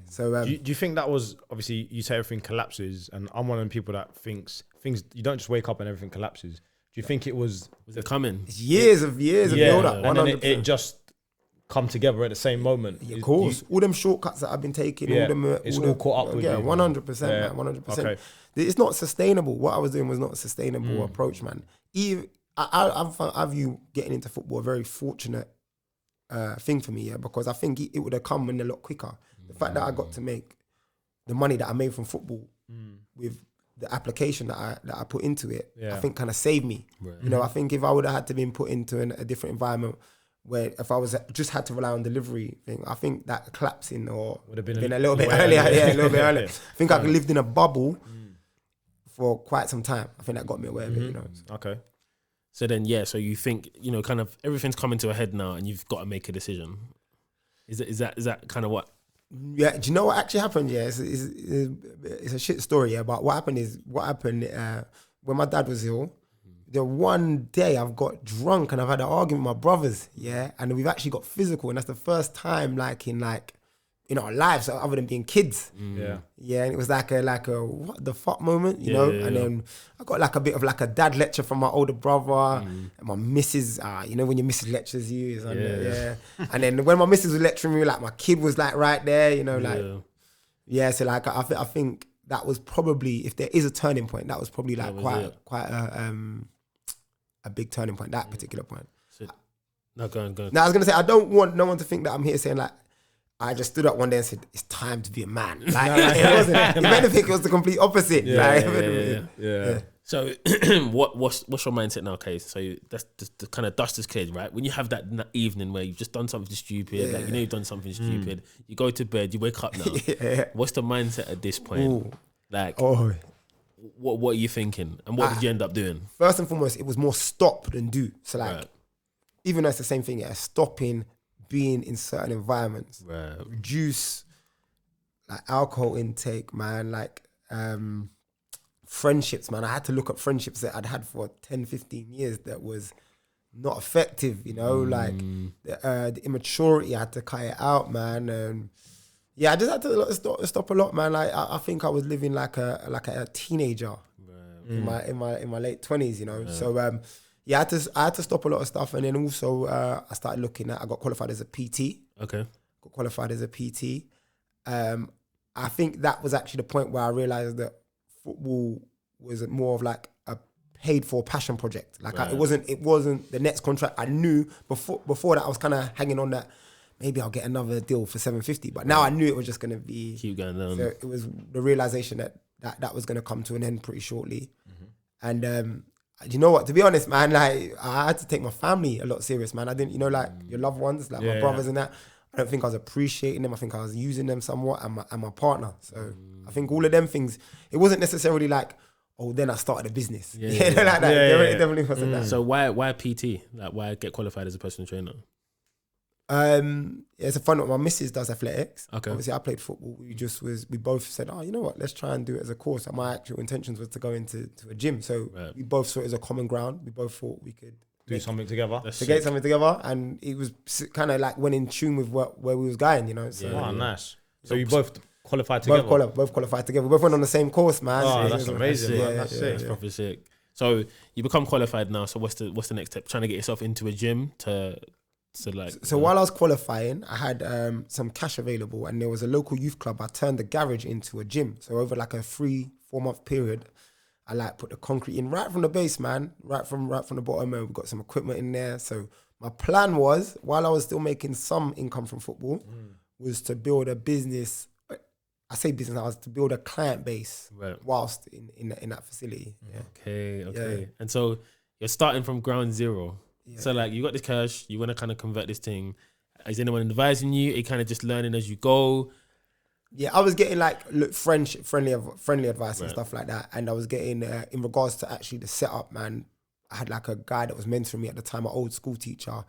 So do you think that was, obviously you say everything collapses, and I'm one of the people that thinks things, you don't just wake up and everything collapses. Do you think it was it coming? it's years of build up, and then 100%. it just come together at the same moment? Of course, all them shortcuts that I've been taking, Yeah, all them, it's all caught up with you. 100%, Yeah. man, 100%. Okay. It's not sustainable. What I was doing was not a sustainable approach, man. I view getting into football a very fortunate thing for me, because I think it would have come in a lot quicker. The fact that I got to make the money that I made from football with the application that I put into it, I think kind of saved me. Right. You know, I think if I would have had to been put into a different environment where if I was just had to rely on delivery thing, I think that collapsing or would have been a little bit earlier. Yeah, a little bit earlier. I think I lived in a bubble for quite some time. I think that got me away of it, you know. Okay. So then, so you think, you know, kind of everything's coming to a head now and you've got to make a decision. Is that kind of what? Yeah, do you know what actually happened? Yeah, it's a shit story, but what happened when my dad was ill, the one day I've got drunk and I've had an argument with my brothers, and we've actually got physical, and that's the first time in our lives, other than being kids. Yeah. Yeah, and it was like a what the fuck moment, you know? And then I got like a bit of like a dad lecture from my older brother, and my missus, you know when your missus lectures you, and then when my missus was lecturing me, like my kid was like right there, you know, like, so like I think that was probably, if there is a turning point, that was probably like quite a big turning point, that particular point. So, no, go on. Now I was gonna say, I don't want no one to think that I'm here saying like, I just stood up one day and said, it's time to be a man. Like, it wasn't. If anything, it was the complete opposite. Yeah. So what's your mindset now, Case? So that's the kind of dust is cleared, right? When you have that evening where you've just done something stupid, like you know you've done something stupid, you go to bed, you wake up now. What's the mindset at this point? Ooh. Like, what are you thinking? And what did you end up doing? First and foremost, it was more stop than do. So like, even though it's the same thing, stopping being in certain environments, reduce like alcohol intake, man, like friendships, man. I had to look at friendships that I'd had for 10, 15 years that was not effective, you know, like the immaturity, I had to cut it out, man. And Yeah, I just had to stop a lot, man. Like I think I was living like a teenager in my late 20s, you know. So I had to stop a lot of stuff, and then also I started looking at. I got qualified as a PT. Okay. Got qualified as a PT. I think that was actually the point where I realized that football was more of like a paid for passion project. Like it wasn't the next contract. I knew before that I was kind of hanging on that maybe I'll get another deal for 750. But now I knew it was just going to be keep going down. So it was the realization that was going to come to an end pretty shortly. And you know what? To be honest, man, like I had to take my family a lot serious, man. I didn't, you know, like your loved ones, like my brothers and that. I don't think I was appreciating them. I think I was using them somewhat, and my partner. So I think all of them things. It wasn't necessarily like, oh, then I started a business. Like that. It definitely wasn't that. So why PT? Like why get qualified as a personal trainer? It's a fun one. My missus does athletics. Okay. Obviously, I played football. We both said, oh, you know what? Let's try and do it as a course. And my actual intentions was to go into a gym. So we both saw it as a common ground. We both thought we could do something together. Get something together, and it was kind of like went in tune with where we was going, you know. So, nice. So you both qualified together. Both qualified together. We both went on the same course, man. Oh, that's amazing. That's proper sick. So you become qualified now. So what's the next step? Trying to get yourself into a gym to like. So while I was qualifying, I had some cash available, and there was a local youth club. I turned the garage into a gym. So over like a 3-4 month period, I like put the concrete in right from the base, man, right from the bottom, and we got some equipment in there. So my plan was, while I was still making some income from football, was to build a business. I say business. I was to build a client base whilst in that facility. Yeah. Okay. Yeah. And so you're starting from ground zero. Yeah. So like you got this cash, you want to kind of convert this thing. Is anyone advising you? Are you kind of just learning as you go? Yeah, I was getting like friendly advice and stuff like that, and I was getting in regards to actually the setup, man. I had like a guy that was mentoring me at the time, an old school teacher,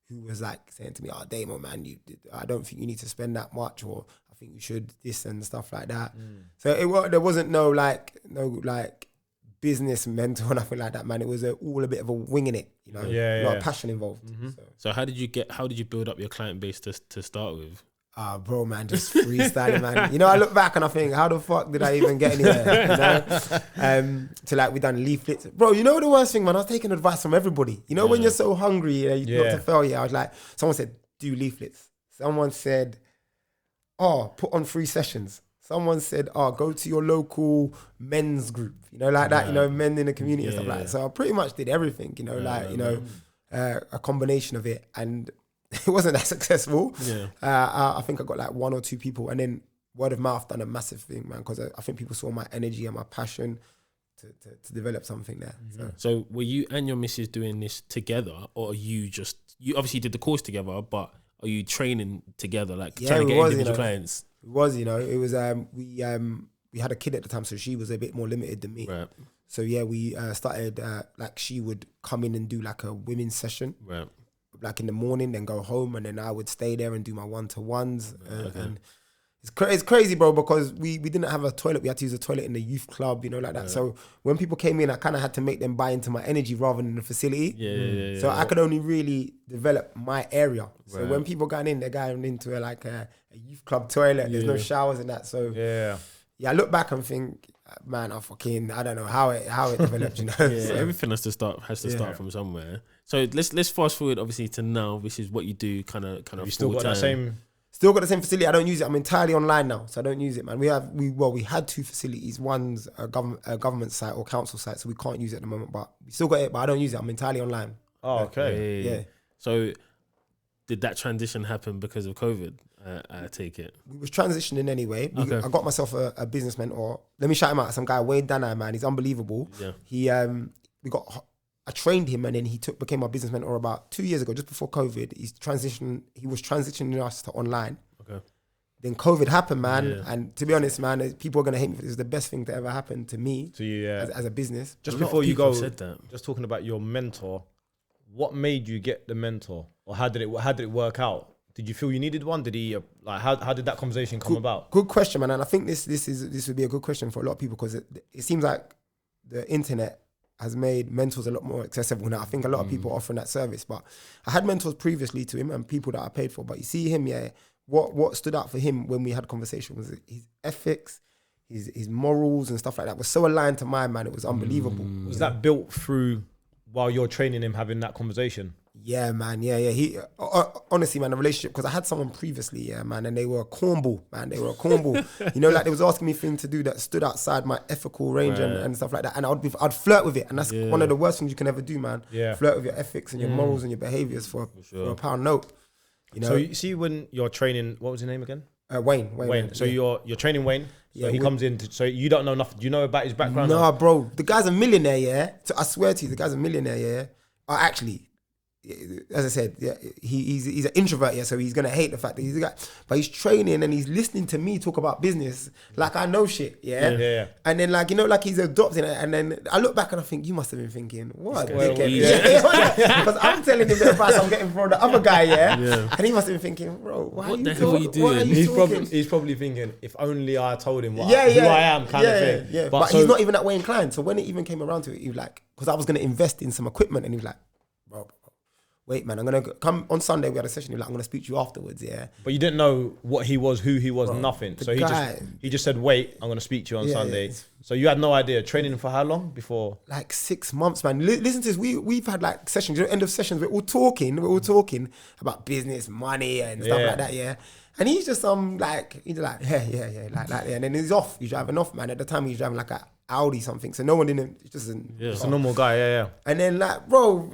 who was like saying to me, "Oh, Damon, man, I don't think you need to spend that much, or I think you should this and stuff like that." So there wasn't no business mentor or nothing like that, man. It was all a bit of a winging it, you know. A lot of passion involved. So how did you build up your client base to start with? Bro, man, just freestyling, man. You know, I look back and I think, how the fuck did I even get anywhere? You know, to like we done leaflets, bro. You know the worst thing, man. I was taking advice from everybody. You know, when you're so hungry, not to failure. I was like, someone said, do leaflets. Someone said, put on 3 sessions. Someone said, go to your local men's group. You know, like that. You know, men in the community and stuff like that. So I pretty much did everything. You know, a combination of it, and it wasn't that successful. I think I got like 1 or 2 people, and then word of mouth done a massive thing, man, because I think people saw my energy and my passion to develop something there. So were you and your missus doing this together, or are you obviously did the course together, but are you training together, like trying to get individual clients? It was, you know, it was we had a kid at the time, so she was a bit more limited than me. Right. So yeah, we started like she would come in and do like a women's session. Right. Like in the morning, then go home, and then I would stay there and do my 1-to-1s. And it's crazy, bro, because we didn't have a toilet. We had to use a toilet in the youth club, you know, like that. So when people came in, I kind of had to make them buy into my energy rather than the facility. So I could only really develop my area. So when people got in, they're going into a youth club toilet. There's no showers and that. So I look back and think, man, I don't know how it developed, you know. So everything has to start from somewhere. So let's fast forward obviously to now. This is what you do, kind of. You still got that same. Still got the same facility. I don't use it. I'm entirely online now, so I don't use it, man. We had 2 facilities. One's a government site or council site, so we can't use it at the moment. But we still got it, but I don't use it. I'm entirely online. Oh, okay. Yeah. So did that transition happen because of COVID? I take it. We was transitioning anyway. I got myself a business mentor. Let me shout him out. Some guy, Wade Dana, man. He's unbelievable. Yeah. I trained him, and then he became my business mentor about 2 years ago, just before COVID. He was transitioning us to online. Okay. Then COVID happened, man. Yeah. And to be honest, man, people are gonna hate me for this. It's the best thing to ever happen to me. To you, as a business. Just before you go, just talking about your mentor, what made you get the mentor, or how did it work out? Did you feel you needed one? Did he how did that conversation come about? Good question, man. And I think this would be a good question for a lot of people, because it seems like the internet has made mentors a lot more accessible now. I think a lot of people are offering that service, but I had mentors previously to him and people that I paid for. But you see him, what stood out for him when we had conversation was his ethics, his morals and stuff like that was so aligned to mine, man. It was unbelievable. Was that built through while you're training him having that conversation? Yeah, man. Yeah. He honestly, man, the relationship, because I had someone previously, yeah, man, and they were a cornball, man. They were a cornball. You know, like they was asking me things to do that stood outside my ethical range and stuff like that. And I'd flirt with it, and that's one of the worst things you can ever do, man. Yeah. Flirt with your ethics and your morals and your behaviors for a pound note. You know. So you see when you're training, what was his name again? Wayne. So you're training Wayne. So he comes in. So you don't know nothing. Do you know about his background? Nah, bro. The guy's a millionaire. Yeah. So I swear to you, the guy's a millionaire. Yeah. Actually, as I said, yeah, he's an introvert, yeah, so he's gonna hate the fact that he's a guy, but he's training and he's listening to me talk about business like I know shit, yeah. And then like, you know, like he's adopting it, and then I look back and I think you must have been thinking, what? Because I'm telling him the advice I'm getting from the other guy, and he must have been thinking, bro, what the hell are you doing? He's probably thinking, if only I told him who I am, kind of thing. Yeah. But he's not even that way inclined. So when it even came around to it, he was like, because I was gonna invest in some equipment, and he was like, bro, wait, man, I'm going to come on Sunday. We had a session. He was like, I'm going to speak to you afterwards, yeah. But you didn't know what he was, who he was, nothing. So he just said, wait, I'm going to speak to you on Sunday. Yeah. So you had no idea. Training for how long before? Like 6 months, man. Listen to this. We've had like sessions, you know, end of sessions. We're all talking about business, money and stuff like that, yeah. And he's just like, yeah, like, and then he's off. He's driving off, man. At the time, he was driving like an Audi something. So no one didn't, just a normal guy, yeah. And then like, bro,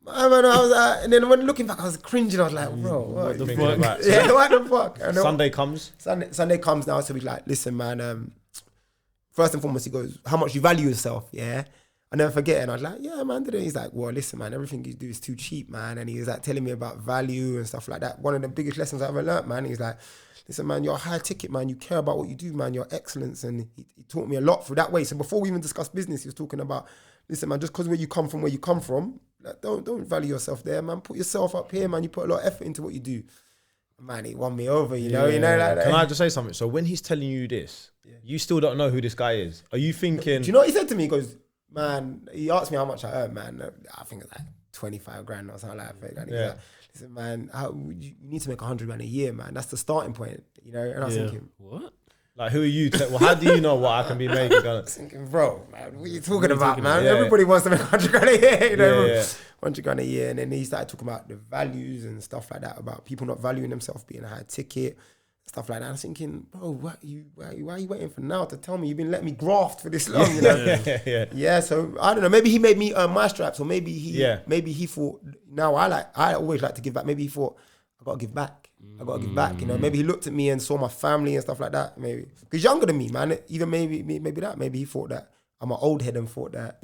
I was and then when looking back, I was cringing. I was like, bro, what the fuck? Yeah, what the fuck? Sunday comes. Sunday comes now, so he's like, listen, man, first and foremost, he goes, how much you value yourself, yeah? I never forget it. And I was like, yeah, man. He's like, well, listen, man, everything you do is too cheap, man. And he was like telling me about value and stuff like that. One of the biggest lessons I ever learned, man. He's like, listen, man, you're a high ticket, man. You care about what you do, man. Your excellence. And he taught me a lot through that way. So before we even discussed business, he was talking about, listen, man, just because where you come from, like, don't value yourself there, man. Put yourself up here, man. You put a lot of effort into what you do. Man, he won me over, you know. Like, can I just say something? So when he's telling you this, you still don't know who this guy is. Are you thinking? Do you know what he said to me? He goes, man, he asked me how much I earn, man. I think it's like 25 grand or something like that. And he's like, listen, man, you need to make 100 grand a year, man. That's the starting point, you know. And I was thinking, what? Like, who are you? Well, how do you know what I can be making? I was thinking, bro, man, what are you talking about, man? Everybody wants to make 100 grand a year, you know. 100 grand a year. And then he started talking about the values and stuff like that, about people not valuing themselves, being a high ticket, stuff like that. I was thinking, bro, why are you waiting for now to tell me? You've been letting me graft for this long, you know? Yeah, so I don't know. Maybe he made me earn my stripes, or maybe he thought, now I always like to give back. Maybe he thought, I got to give back. You know. Maybe he looked at me and saw my family and stuff like that. Maybe he's younger than me, man. Even maybe that. Maybe he thought that I'm an old head and thought that.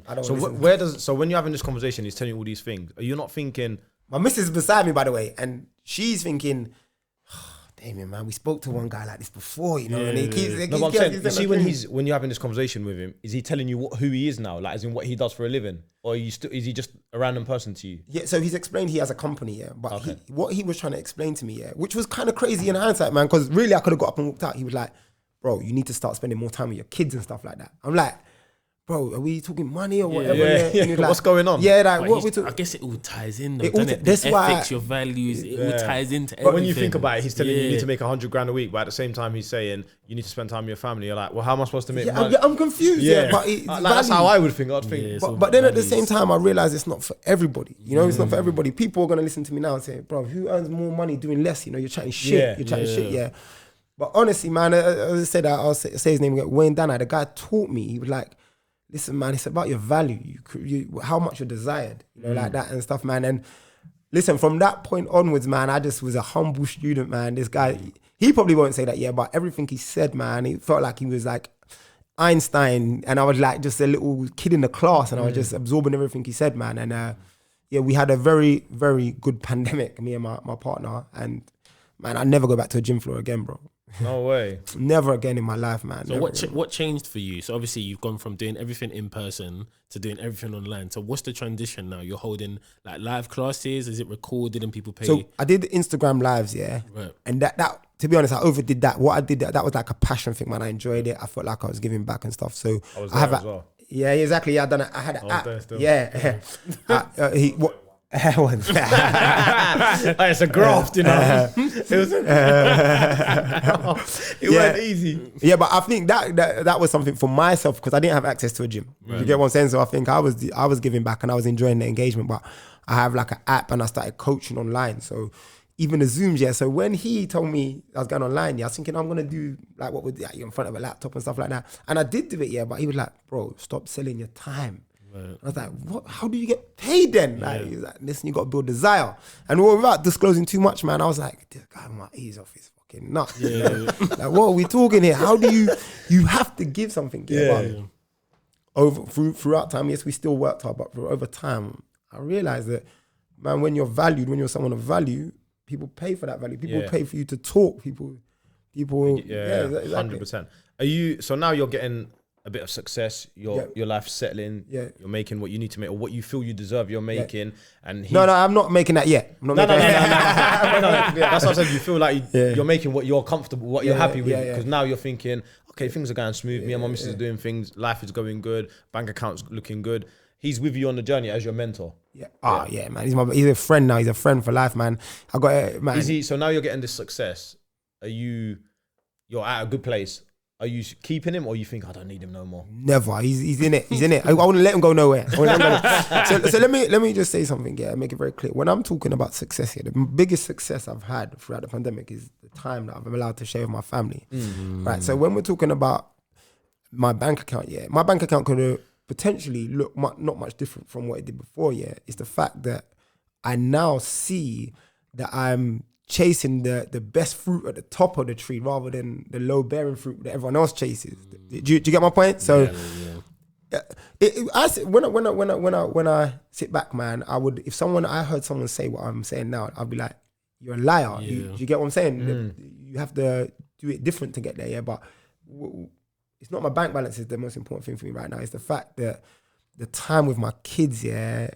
I don't. So when you're having this conversation, he's telling you all these things. Are you not thinking? My missus is beside me, by the way, and she's thinking, Damien, man, we spoke to one guy like this before, you know, and he keeps. No, but I'm saying, you see, when you're having this conversation with him, is he telling you who he is now, like as in what he does for a living, or is he just a random person to you? Yeah, so he's explained he has a company, but what he was trying to explain to me, which was kind of crazy in hindsight, man, because really I could have got up and walked out. He was like, bro, you need to start spending more time with your kids and stuff like that. I'm like, bro, are we talking money or whatever? Yeah. Like, what's going on? Yeah, like what we talking? I guess it all ties in, though, doesn't it? That's why ethics, your values, it all ties into everything. But when you think about it, he's telling you need to make 100 grand a week, but at the same time he's saying you need to spend time with your family. You're like, well, how am I supposed to make money? I'm confused. But that's how I would think. I'd think. But then at the same time, I realize it's not for everybody. You know, it's not for everybody. People are gonna listen to me now and say, bro, who earns more money doing less? You know, you're chatting shit. Yeah. But honestly, man, as I said, I'll say his name again, Wayne Dana. The guy taught me. He was like, listen, man, it's about your value, you how much you're desired, you know, like that and stuff, man. And listen, from that point onwards, man, I just was a humble student, man. This guy, he probably won't say that, but everything he said, man, it felt like he was like Einstein, and I was like just a little kid in the class, and I was just absorbing everything he said, man. And we had a very, very good pandemic, me and my partner, and man, I'd never go back to a gym floor again, bro. No way. Never again in my life, man. So what changed for you? So obviously you've gone from doing everything in person to doing everything online. So what's the transition now? You're holding like live classes? Is it recorded and people pay? So I did Instagram lives, right. And that to be honest, I overdid that. What I did, that was like a passion thing, man. I enjoyed it. I felt like I was giving back and stuff. So I was there as well. Yeah, exactly. Yeah, I done it. I had an app. There still. Yeah. It's a graft, you know. It wasn't easy. Yeah, but I think that was something for myself because I didn't have access to a gym. You get what I'm saying? So I think I was giving back and I was enjoying the engagement. But I have like an app and I started coaching online. So even the Zooms, yeah. So when he told me I was going online, yeah, I was thinking I'm gonna do like what would you're in front of a laptop and stuff like that. And I did do it, yeah. But he was like, bro, stop selling your time. Right. I was like, what? How do you get paid then? Like, he's like, listen, you got to build desire. And without disclosing too much, man, I was like, this guy, he's off his fucking nuts. Yeah. Like, what are we talking here? How do you have to give something? Throughout time, yes, we still worked hard, but over time, I realized that, man, when you're valued, when you're someone of value, people pay for that value. People pay for you to talk. People, exactly. 100%. Are you, so now you're getting a bit of success, your life's settling, you're making what you need to make or what you feel you deserve, you're making. And no, I'm not making that yet. I'm not no. That's what I said. You feel like you're making what you're comfortable, what you're happy with, because now you're thinking, okay, things are going smooth. Me and my missus are doing things. Life is going good. Bank account's looking good. He's with you on the journey as your mentor. Man. He's a friend now. He's a friend for life, man. I got man. So now you're getting this success. You're at a good place. Are you keeping him or you think I don't need him no more? Never. He's in it. He's in it. I wouldn't let him go nowhere. So let me just say something, make it very clear. When I'm talking about success here, the biggest success I've had throughout the pandemic is the time that I'm allowed to share with my family. Mm-hmm. Right. So when we're talking about my bank account, my bank account could have potentially look not much different from what it did before. It's the fact that I now see that I'm chasing the best fruit at the top of the tree rather than the low bearing fruit that everyone else chases. Do you get my point? So when I sit back, man, I would, if I heard someone say what I'm saying now, I'd be like, you're a liar. Do you get what I'm saying? You have to do it different to get there. But it's not my bank balance is the most important thing for me right now. It's the fact that the time with my kids, and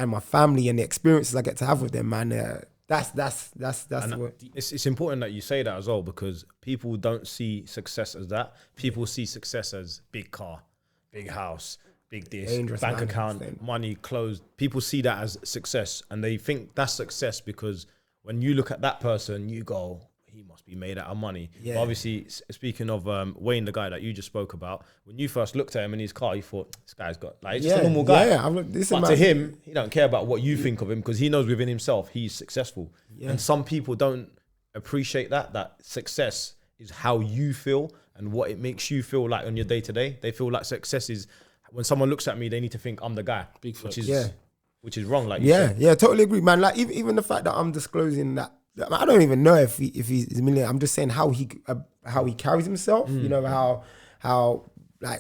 my family and the experiences I get to have with them, man. That's what. It's important that you say that as well, because people don't see success as that. People see success as big car, big house, big this, dangerous bank account, money, clothes. People see that as success, and they think that's success because when you look at that person, you go, he must be made out of money. But obviously, speaking of Wayne, the guy that you just spoke about, when you first looked at him in his car, you thought, this guy's got, like, he's just a normal guy. But to him, he don't care about what you think of him because he knows within himself he's successful. And some people don't appreciate that success is how you feel and what it makes you feel like on your day to day. They feel like success is when someone looks at me, they need to think I'm the guy, which is wrong. Like totally agree, man. Like even the fact that I'm disclosing that. I don't even know if he's a millionaire. I'm just saying how he carries himself. You know how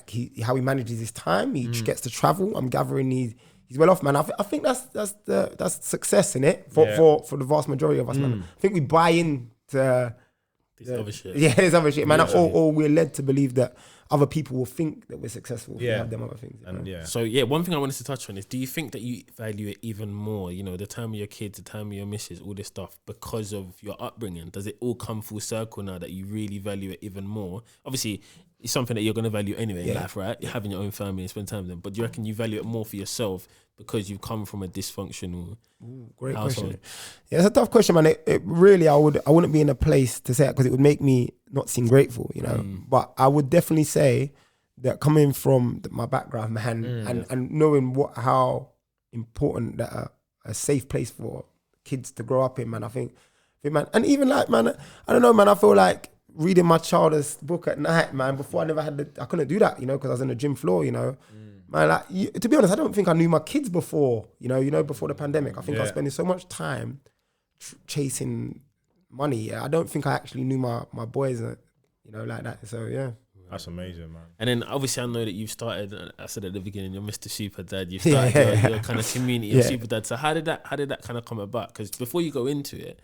he manages his time. He gets to travel. I'm gathering he's well off, man. I think that's success in it for the vast majority of us, man. I think we buy into this other shit. Yeah, there's other shit, man. Or we're led to believe that other people will think that we're successful if we have them other things. So one thing I wanted to touch on is, do you think that you value it even more, the time of your kids, the time of your missus, all this stuff, because of your upbringing? Does it all come full circle now that you really value it even more? Obviously, it's something that you're going to value anyway in life, right? You're having your own family and spend time with them. But do you reckon you value it more for yourself because you've come from a dysfunctional great household? Question. Yeah, it's a tough question, man. It really, I wouldn't be in a place to say it because it would make me not seem grateful, But I would definitely say that coming from my background, man, and knowing how important that a safe place for kids to grow up in, man. I think, man, and even like, man, I don't know, man. I feel like reading my child's book at night, man. Before I couldn't do that, because I was on the gym floor, Man, like, to be honest, I don't think I knew my kids before, before the pandemic. I think I was spending so much time chasing money. I don't think I actually knew my boys, like that. So, yeah. That's amazing, man. And then obviously I know that you've started, I said at the beginning, you're Mr. Super Dad. You've started your kind of community of Super Dad. So how did that kind of come about? Because before you go into it,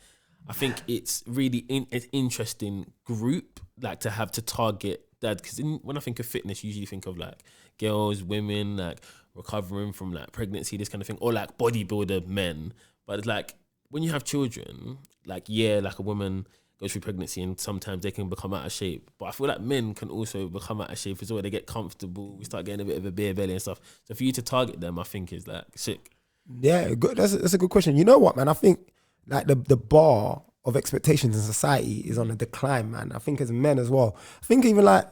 I think it's really an interesting group like to have to target dad. Because when I think of fitness, you usually think of like girls, women, like recovering from like pregnancy, this kind of thing, or like bodybuilder men. But it's like when you have children, like a woman goes through pregnancy and sometimes they can become out of shape. But I feel like men can also become out of shape as well. They get comfortable. We start getting a bit of a beer belly and stuff. So for you to target them, I think is like sick. Yeah, good. That's a good question. You know what, man? I think like the bar of expectations in society is on a decline, man. I think as men as well. I think even like,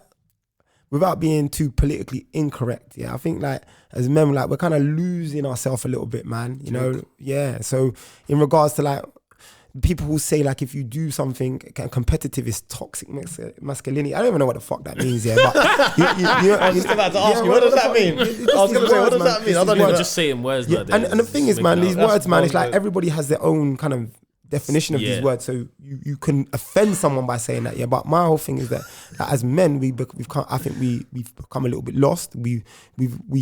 without being too politically incorrect, yeah, I think like as men, like we're kind of losing ourselves a little bit, man. You know, yeah. So in regards to like people who say like if you do something competitive is toxic masculinity. I don't even know what the fuck that means, yeah. But I was just about to ask you, what does that mean? I was going to say, what does that mean? I don't even just saying words. Yeah, and the thing is, man, these words, man, it's like everybody has their own kind of definition of these words. So you can offend someone by saying that, yeah. But my whole thing is that as men, we've become a little bit lost. We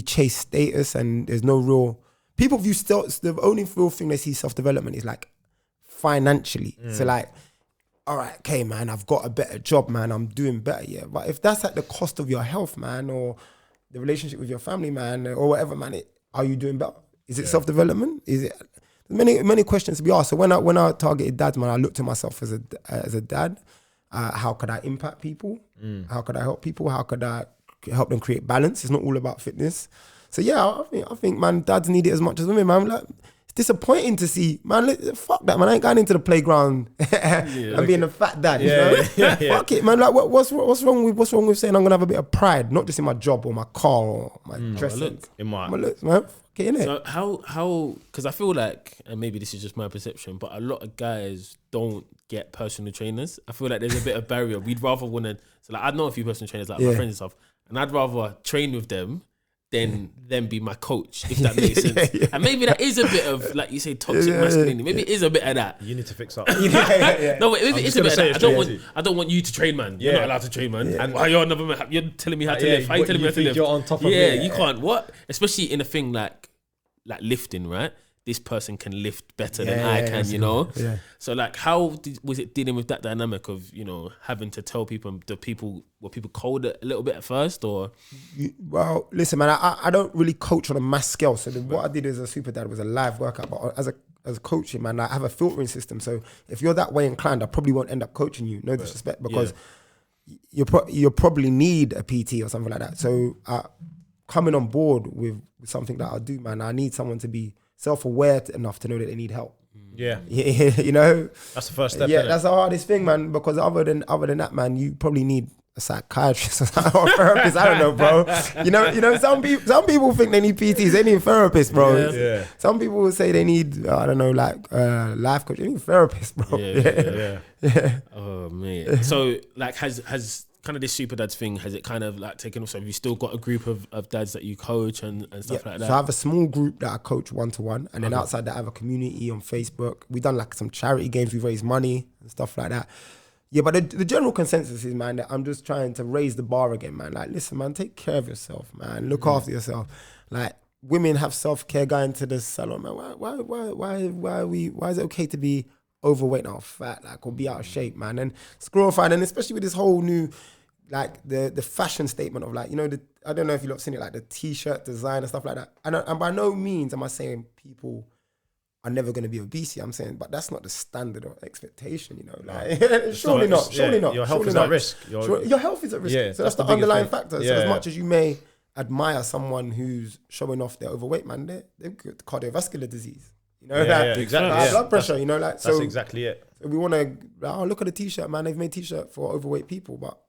chase status, and there's no real people view the only real thing they see self-development is like financially. So like, all right, okay, man, I've got a better job, man, I'm doing better, yeah. But if that's at the cost of your health, man, or the relationship with your family, man, or whatever, man, are you doing better? Is it self-development? Is it many questions to be asked? So when I targeted dads, man, I looked at myself as a dad. How could I impact people? How could I help people? How could I help them create balance? It's not all about fitness. So yeah, I think, man, dads need it as much as women, man. Like, it's disappointing to see, man. Fuck that, man. I ain't going into the playground and being a fat dad. You know? Fuck it, man. Like, what's wrong with saying I'm gonna have a bit of pride, not just in my job or my car or my dressing, in my looks, man. Okay, innit? So how? Because I feel like, and maybe this is just my perception, but a lot of guys don't get personal trainers. I feel like there's a bit of barrier. We'd rather want to. So like, I know a few personal trainers, like my friends and stuff, and I'd rather train with them than them be my coach, if that makes sense. And maybe that is a bit of, like you say, toxic masculinity. Maybe it is a bit of that. You need to fix up. No, wait, maybe it's a bit of that. I don't want you to train, man. You're not allowed to train, man. And you're another man. You're telling me how to live. How you telling me how to live? You're on top of me. Yeah, you can't. What? Especially in a thing like lifting, right? This person can lift better than I can, you know? Yeah. So like, how was it dealing with that dynamic of, you know, having to tell people, were people cold a little bit at first, or? Well, listen, man, I don't really coach on a mass scale. So what I did as a super dad was a live workout. But as a coaching, man, I have a filtering system. So if you're that way inclined, I probably won't end up coaching you. No disrespect, because you probably need a PT or something like that. So coming on board with something that I do, man, I need someone to be self-aware enough to know that they need help. Yeah. You know? That's the first step. Yeah, that's the hardest thing, man, because other than that, man, you probably need a psychiatrist or a therapist. I don't know, bro. You know, some people think they need PTs, they need therapists, bro. Yeah. Some people will say they need, I don't know, like life coach. They need therapists, bro. Yeah. Oh man. So like, has kind of this super dads thing, has it kind of like taken off? So have you still got a group of dads that you coach and stuff like that? So I have a small group that I coach 1-to-1, and then outside that I have a community on Facebook. We've done like some charity games, we've raised money and stuff like that. Yeah, but the general consensus is, man, that I'm just trying to raise the bar again, man. Like, listen, man, take care of yourself, man. Look after yourself. Like, women have self-care going to the salon, man. Why is it okay to be overweight or fat, like, or be out of shape, man? And it's glorified, and especially with this whole new, like, the fashion statement of, like, you know, I don't know if you've seen it, like the t-shirt design and stuff like that. And by no means am I saying people are never going to be obese. I'm saying, but that's not the standard or expectation, you know. Like, surely not. Your health is at risk. Your health is at risk. Yeah, so that's the underlying factor. So as much as you may admire someone who's showing off their overweight, man, they've got cardiovascular disease. You know, exactly. Blood pressure, you know, like, so. That's exactly it. So we want to, look at the t-shirt, man. They've made t-shirt for overweight people, but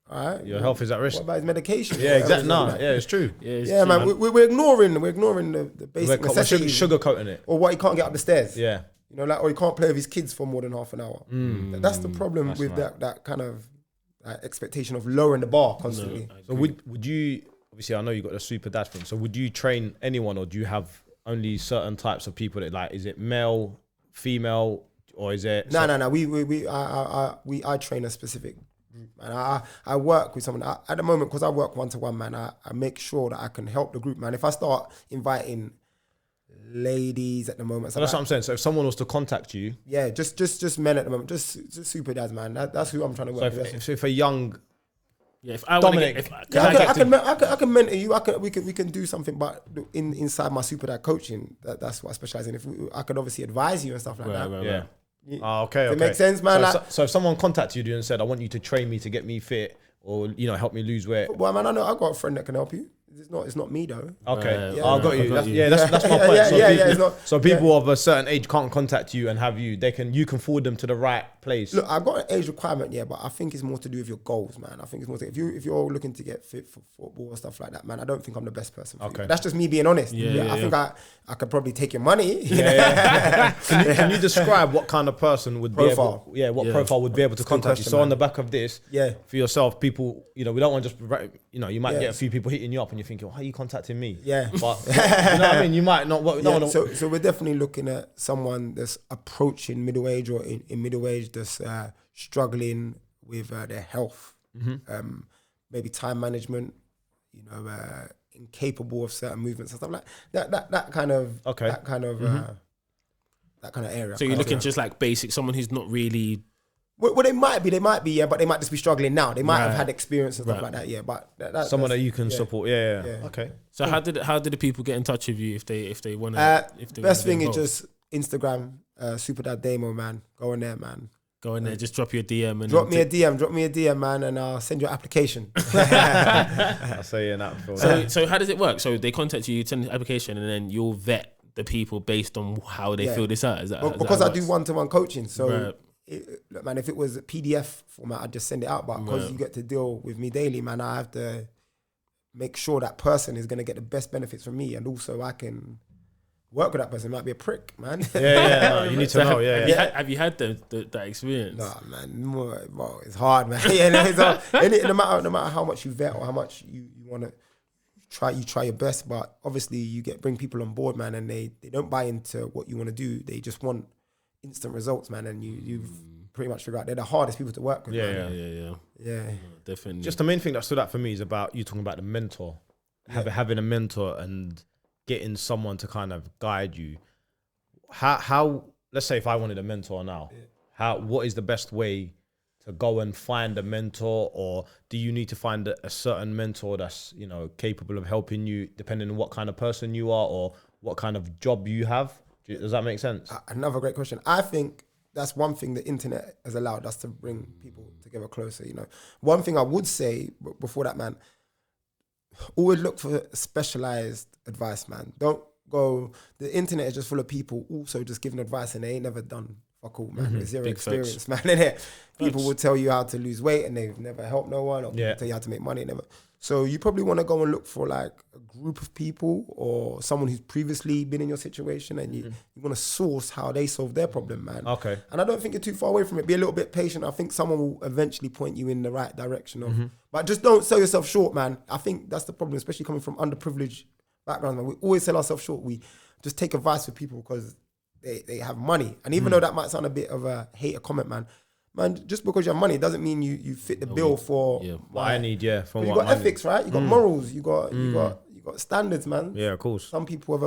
all right, your health is at risk. What about his medication? Yeah, exactly. It's true. Yeah, man. We're ignoring the basic necessities. Sugarcoating it. Or what, he can't get up the stairs. Yeah. You know, like, or he can't play with his kids for more than half an hour. That's the problem with that kind of expectation of lowering the bar constantly. So would you, obviously I know you got the super dad thing, so would you train anyone, or do you have only certain types of people that, like, is it male, female, or is it? No. I train a specific group, and I work with someone at the moment, because I work 1-to-1, man. I make sure that I can help the group, man. If I start inviting ladies at the moment, so that's what I'm saying. So if someone was to contact you, just men at the moment, just super dads, man. That's who I'm trying to work with. So if a young, if I Dominic, I can mentor you. We can do something, but inside my super dad coaching, that's what I specialize in. I could obviously advise you and stuff like that. Right. Okay. Does it make sense, man? So if someone contacted you and said, I want you to train me to get me fit, or help me lose weight. Well, man, I know I got a friend that can help you. It's not me though. Okay, Yeah. I got you. That's my point. So people of a certain age can't contact you and have you. You can forward them to the right place. Look, I've got an age requirement, but I think it's more to do with your goals, man. I think it's more if you're looking to get fit for football or stuff like that, man. I don't think I'm the best person for you. That's just me being honest. I think I could probably take your money. Can you describe what kind of person would profile? be able, profile would be able to contact you? So on the back of this, for yourself, people, we don't want to just, you might get a few people hitting you up and you're thinking, why are you contacting me? Yeah. But you know what I mean? You might not. So we're definitely looking at someone that's approaching middle age or in middle age that's struggling with their health, maybe time management, incapable of certain movements and stuff like that kind of area. So you're looking just like basic, someone who's not really. Well, they might be, but they might just be struggling now. They might have had experience and stuff like that, but that's someone that you can support. Yeah. Okay. So how did the people get in touch with you if they want to? Best thing is just Instagram, Superdad Damo, man. Go on there, man. Go in there, just drop you a DM and drop me a DM, man, and I'll send you an application. I'll say in that. So how does it work? So they contact you, send an application, and then you'll vet the people based on how they fill this out. Is that because I do one-to-one coaching? So. Look, man, if it was a PDF format, I'd just send it out. But because you get to deal with me daily, man, I have to make sure that person is going to get the best benefits from me, and also I can work with that person. It might be a prick, man. No, you need to know. Have you had that experience? Nah, man. Well, it's hard, man. It's hard. No matter how much you vet or how much you want to try your best, but obviously you bring people on board, man, and they don't buy into what you want to do. They just want instant results, man, and you've pretty much figured out they're the hardest people to work with. Yeah. Definitely. Just the main thing that stood out for me is about you talking about the mentor, having a mentor and getting someone to kind of guide you. How let's say if I wanted a mentor now, what is the best way to go and find a mentor, or do you need to find a certain mentor that's capable of helping you, depending on what kind of person you are or what kind of job you have? Does that make sense? Another great question. I think that's one thing the internet has allowed us to bring people together closer. One thing I would say before that, man, always look for specialized advice, man. Don't go. The internet is just full of people also just giving advice and they ain't never done fuck all, man. With zero experience, man. In it, people will tell you how to lose weight and they've never helped no one, or tell you how to make money. Never. So you probably want to go and look for like a group of people or someone who's previously been in your situation, and you want to source how they solve their problem, man. Okay. And I don't think you're too far away from it. Be a little bit patient. I think someone will eventually point you in the right direction. But just don't sell yourself short, man. I think that's the problem, especially coming from underprivileged backgrounds, man. We always sell ourselves short. We just take advice from people because they have money. And even though that might sound a bit of a hater comment, man, just because you have money doesn't mean you fit the bill for what I need. You got ethics, right? You got morals. You got standards, man. Yeah, of course. Some people have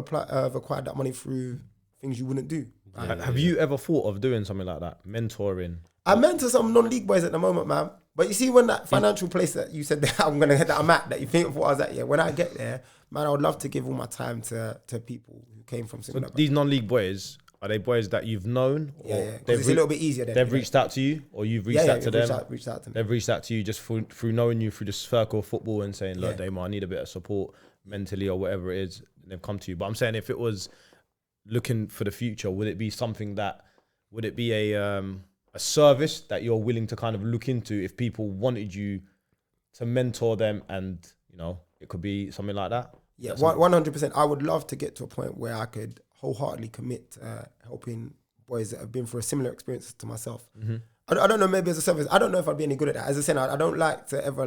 acquired that money through things you wouldn't do. Have you ever thought of doing something like that, mentoring? I mentor some non-league boys at the moment, man. But you see, when that financial place that you said that I'm gonna I'm at, that you think of what I was at, when I get there, man, I would love to give all my time to people who came from similar. These non-league boys. Are they boys that you've known? Or it's a little bit easier. They've reached out to you, or you've reached out to them? Reached out to them. They've reached out to you just through knowing you through the circle of football and saying, look, Damon, I need a bit of support mentally or whatever it is. And they've come to you. But I'm saying, if it was looking for the future, would it be a service that you're willing to kind of look into if people wanted you to mentor them, and it could be something like that? Yeah, 100%. I would love to get to a point where I could wholeheartedly commit to helping boys that have been through a similar experience to myself. I don't know, maybe as a service, I don't know if I'd be any good at that. As I said, I don't like to ever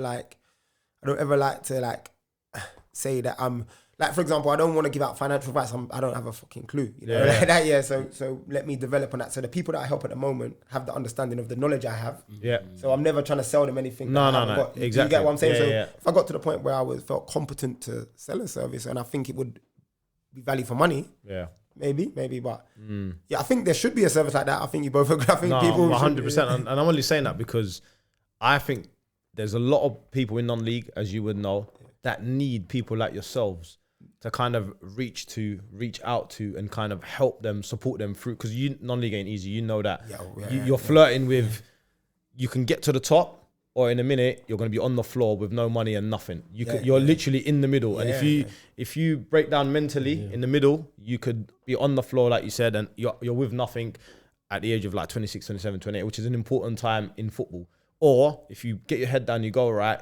say that I'm, like, for example, I don't want to give out financial advice. I don't have a fucking clue, like that. So let me develop on that. So the people that I help at the moment have the understanding of the knowledge I have. Yeah. So I'm never trying to sell them anything. No. Exactly. You get what I'm saying? If I got to the point where I felt competent to sell a service, and I think it would be value for money. Yeah. Maybe, but I think there should be a service like that. I think you both agree. I think people 100%. And I'm only saying that because I think there's a lot of people in non-league, as you would know, that need people like yourselves to kind of reach out to and kind of help them, support them through, because non-league ain't easy. You know that. You're flirting with, you can get to the top or in a minute you're going to be on the floor with no money and nothing. You're literally in the middle. And if you break down mentally in the middle, you could be on the floor, like you said, and you're with nothing at the age of like 26, 27, 28, which is an important time in football. Or if you get your head down, you go right,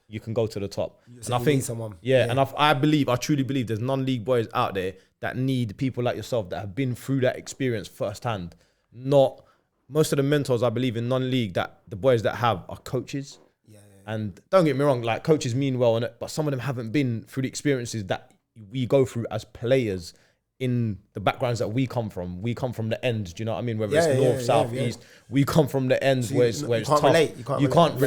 you can go to the top. And I think someone. And I truly believe there's non-league boys out there that need people like yourself that have been through that experience firsthand. Not most of the mentors I believe in non-league that the boys that have are coaches. And don't get me wrong, like coaches mean well, but some of them haven't been through the experiences that we go through as players in the backgrounds that we come from. We come from the ends, do you know what I mean? Whether it's north, south, east, we come from the ends where it's tough. You can't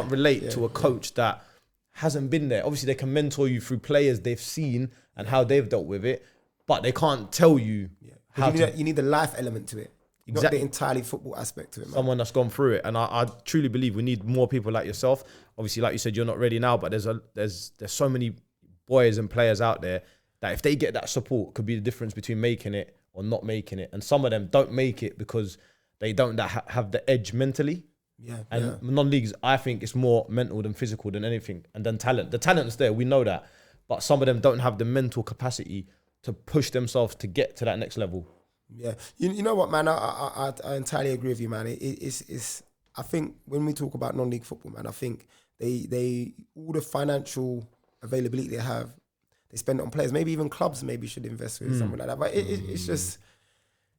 relate to a coach that hasn't been there. Obviously, they can mentor you through players they've seen and how they've dealt with it, but they can't tell you how you need the life element to it. Exactly. Not the entirely football aspect to it, man. Someone that's gone through it. And I truly believe we need more people like yourself. Obviously, like you said, you're not ready now, but there's so many boys and players out there that if they get that support, could be the difference between making it or not making it. And some of them don't make it because they don't have the edge mentally. Non-leagues, I think it's more mental than physical than anything, and then talent. The talent's there, we know that. But some of them don't have the mental capacity to push themselves to get to that next level. Yeah, you know what, man? I entirely agree with you, man. It's I think when we talk about non-league football, man, I think they all the financial availability they have, they spend it on players. Maybe even clubs maybe should invest with something like that. But it's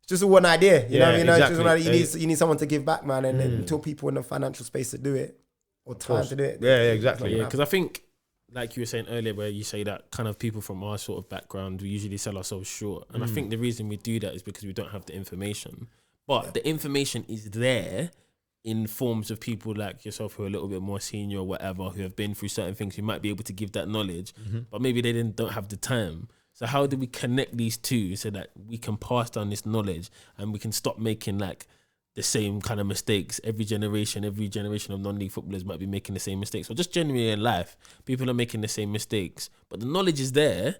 just one idea, you know what I mean? Exactly. Just one idea. You need someone to give back, man, and until people in the financial space to do it or time to do it. Yeah, exactly. Yeah, because I think, like you were saying earlier, where you say that kind of people from our sort of background, we usually sell ourselves short. And I think the reason we do that is because we don't have the information. But the information is there in forms of people like yourself who are a little bit more senior or whatever, who have been through certain things, who might be able to give that knowledge, but maybe they don't have the time. So how do we connect these two so that we can pass down this knowledge and we can stop making like the same kind of mistakes? Every generation of non-league footballers might be making the same mistakes. Or just generally in life, people are making the same mistakes. But the knowledge is there,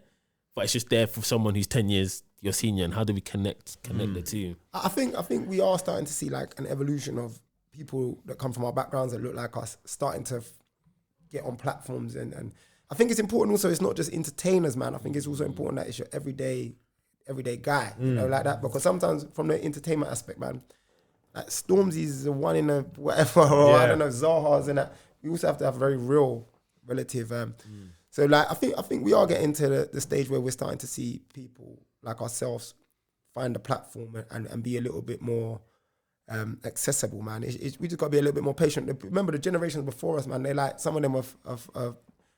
but it's just there for someone who's 10 years your senior. And how do we connect the two? I think we are starting to see like an evolution of people that come from our backgrounds that look like us starting to get on platforms. And I think it's important also, it's not just entertainers, man. I think it's also important that it's your everyday guy, you know, like that. Because sometimes from the entertainment aspect, man, like Stormzy's the one in a whatever, or I don't know, Zaha's and that. We also have to have a very real relative. So like, I think we are getting to the stage where we're starting to see people like ourselves find a platform and be a little bit more accessible, man. We just got to be a little bit more patient. Remember the generations before us, man. They like, some of them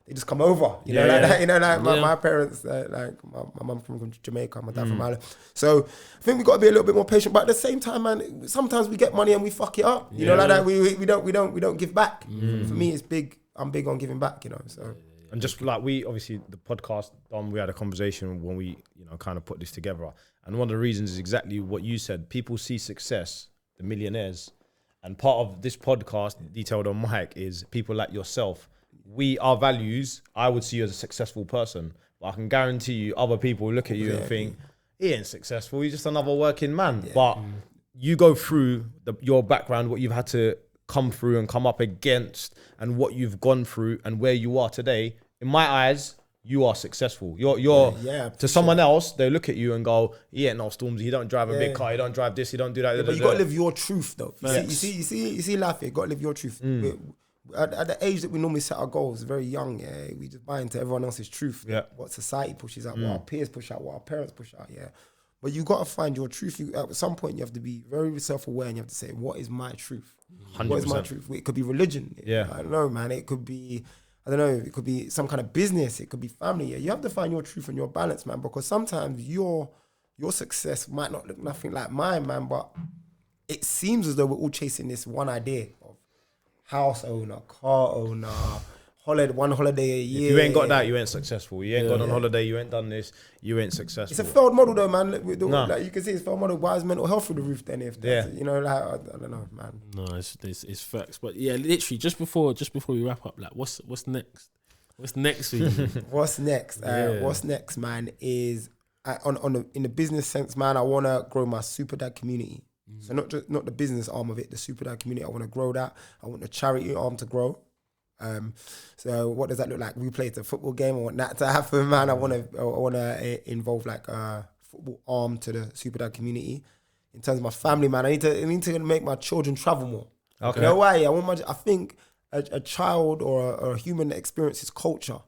they just come over, you know, like that. You know, like my parents, like my mum from Jamaica, my dad from Ireland. So I think we got to be a little bit more patient. But at the same time, man, sometimes we get money and we fuck it up. You know, like that. We don't give back. For me, it's big. I'm big on giving back. You know, so. And just like we, obviously, the podcast, we had a conversation when we, you know, kind of put this together. And one of the reasons is exactly what you said. People see success, the millionaires. And part of this podcast, detailed on Mike, is people like yourself. Our values, I would see you as a successful person. But I can guarantee you other people look at you and think, he ain't successful, he's just another working man. Yeah. But you go through your background, what you've had to come through and come up against, and what you've gone through and where you are today. In my eyes, you are successful. You're to someone else, they look at you and go, he ain't no Stormzy, he don't drive a big car, he don't drive this, he don't do that. Yeah, but you got to live your truth though. You see life here, you got to live your truth. At the age that we normally set our goals, very young, we just buy into everyone else's truth. What society pushes out, what our peers push out, what our parents push out, But you got to find your truth. At some point, you have to be very self-aware and you have to say, what is my truth? 100%. What is my truth? It could be religion. I don't know, man. It could be, I don't know, it could be some kind of business. It could be family. You have to find your truth and your balance, man, because sometimes your success might not look nothing like mine, man, but it seems as though we're all chasing this one idea of house owner, car owner, one holiday a year. If you ain't got that, you ain't successful. You ain't gone on holiday, you ain't done this, you ain't successful. It's a failed model though, man. Like you can see it's a failed model. Why is mental health through the roof then? If that's, you know, like, I don't know, man. No, it's facts. But yeah, literally, just before we wrap up, like, what's next? What's next for you? What's next? What's next, man, is in the business sense, man, I want to grow my super dad community. So not the business arm of it, the super dad community. I want to grow that. I want the charity arm to grow. So what does that look like? We played the football game. I want that to happen, man. I want to involve like a football arm to the super dad community. In terms of my family, man, I need to make my children travel more. Okay. You know why? I think a child or a human that experiences culture,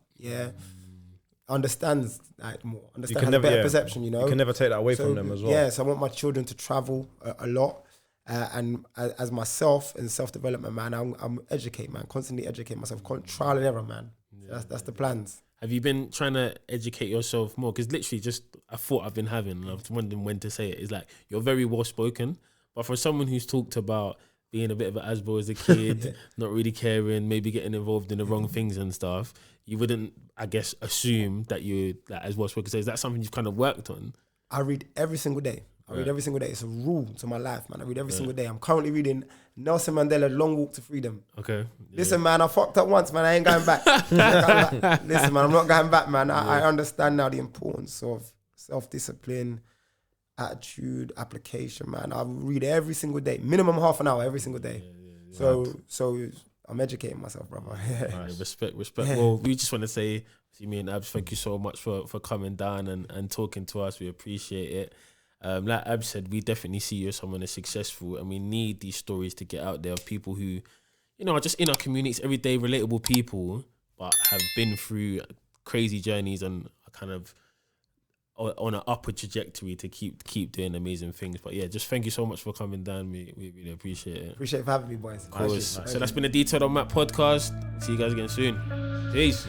understands like more, has a better perception, you know? You can never take that away from them as well. Yeah, so I want my children to travel a lot. And as myself and self-development, man, I'm educating, man, constantly educating myself, trial and error, man. So that's the plans. Have you been trying to educate yourself more? Because literally just a thought I've been having, and I was wondering when to say it, is like, you're very well-spoken, but for someone who's talked about being a bit of an asbo as a kid, not really caring, maybe getting involved in the wrong things and stuff, you wouldn't, I guess, assume that you're like, as well-spoken. So is that something you've kind of worked on? I read every single day. I read every single day. It's a rule to my life, man. I read every single day. I'm currently reading Nelson Mandela, Long Walk to Freedom. Okay. Listen, man, I fucked up once, man. I ain't going back. Listen, man, I'm not going back, man. I understand now the importance of self-discipline, attitude, application, man. I read every single day, minimum half an hour every single day. So I'm educating myself, brother. Right, respect. Well, we just want to say, me and Abs, thank you so much for coming down and talking to us. We appreciate it. Like Ab said, we definitely see you as someone that's successful, and we need these stories to get out there of people who, you know, are just in our communities, everyday relatable people, but have been through crazy journeys and are kind of on an upward trajectory to keep doing amazing things. But yeah, just thank you so much for coming down. We really appreciate it. Appreciate it for having me, boys. Of course. So that's been a Detailed on Matt podcast. See you guys again soon. Peace.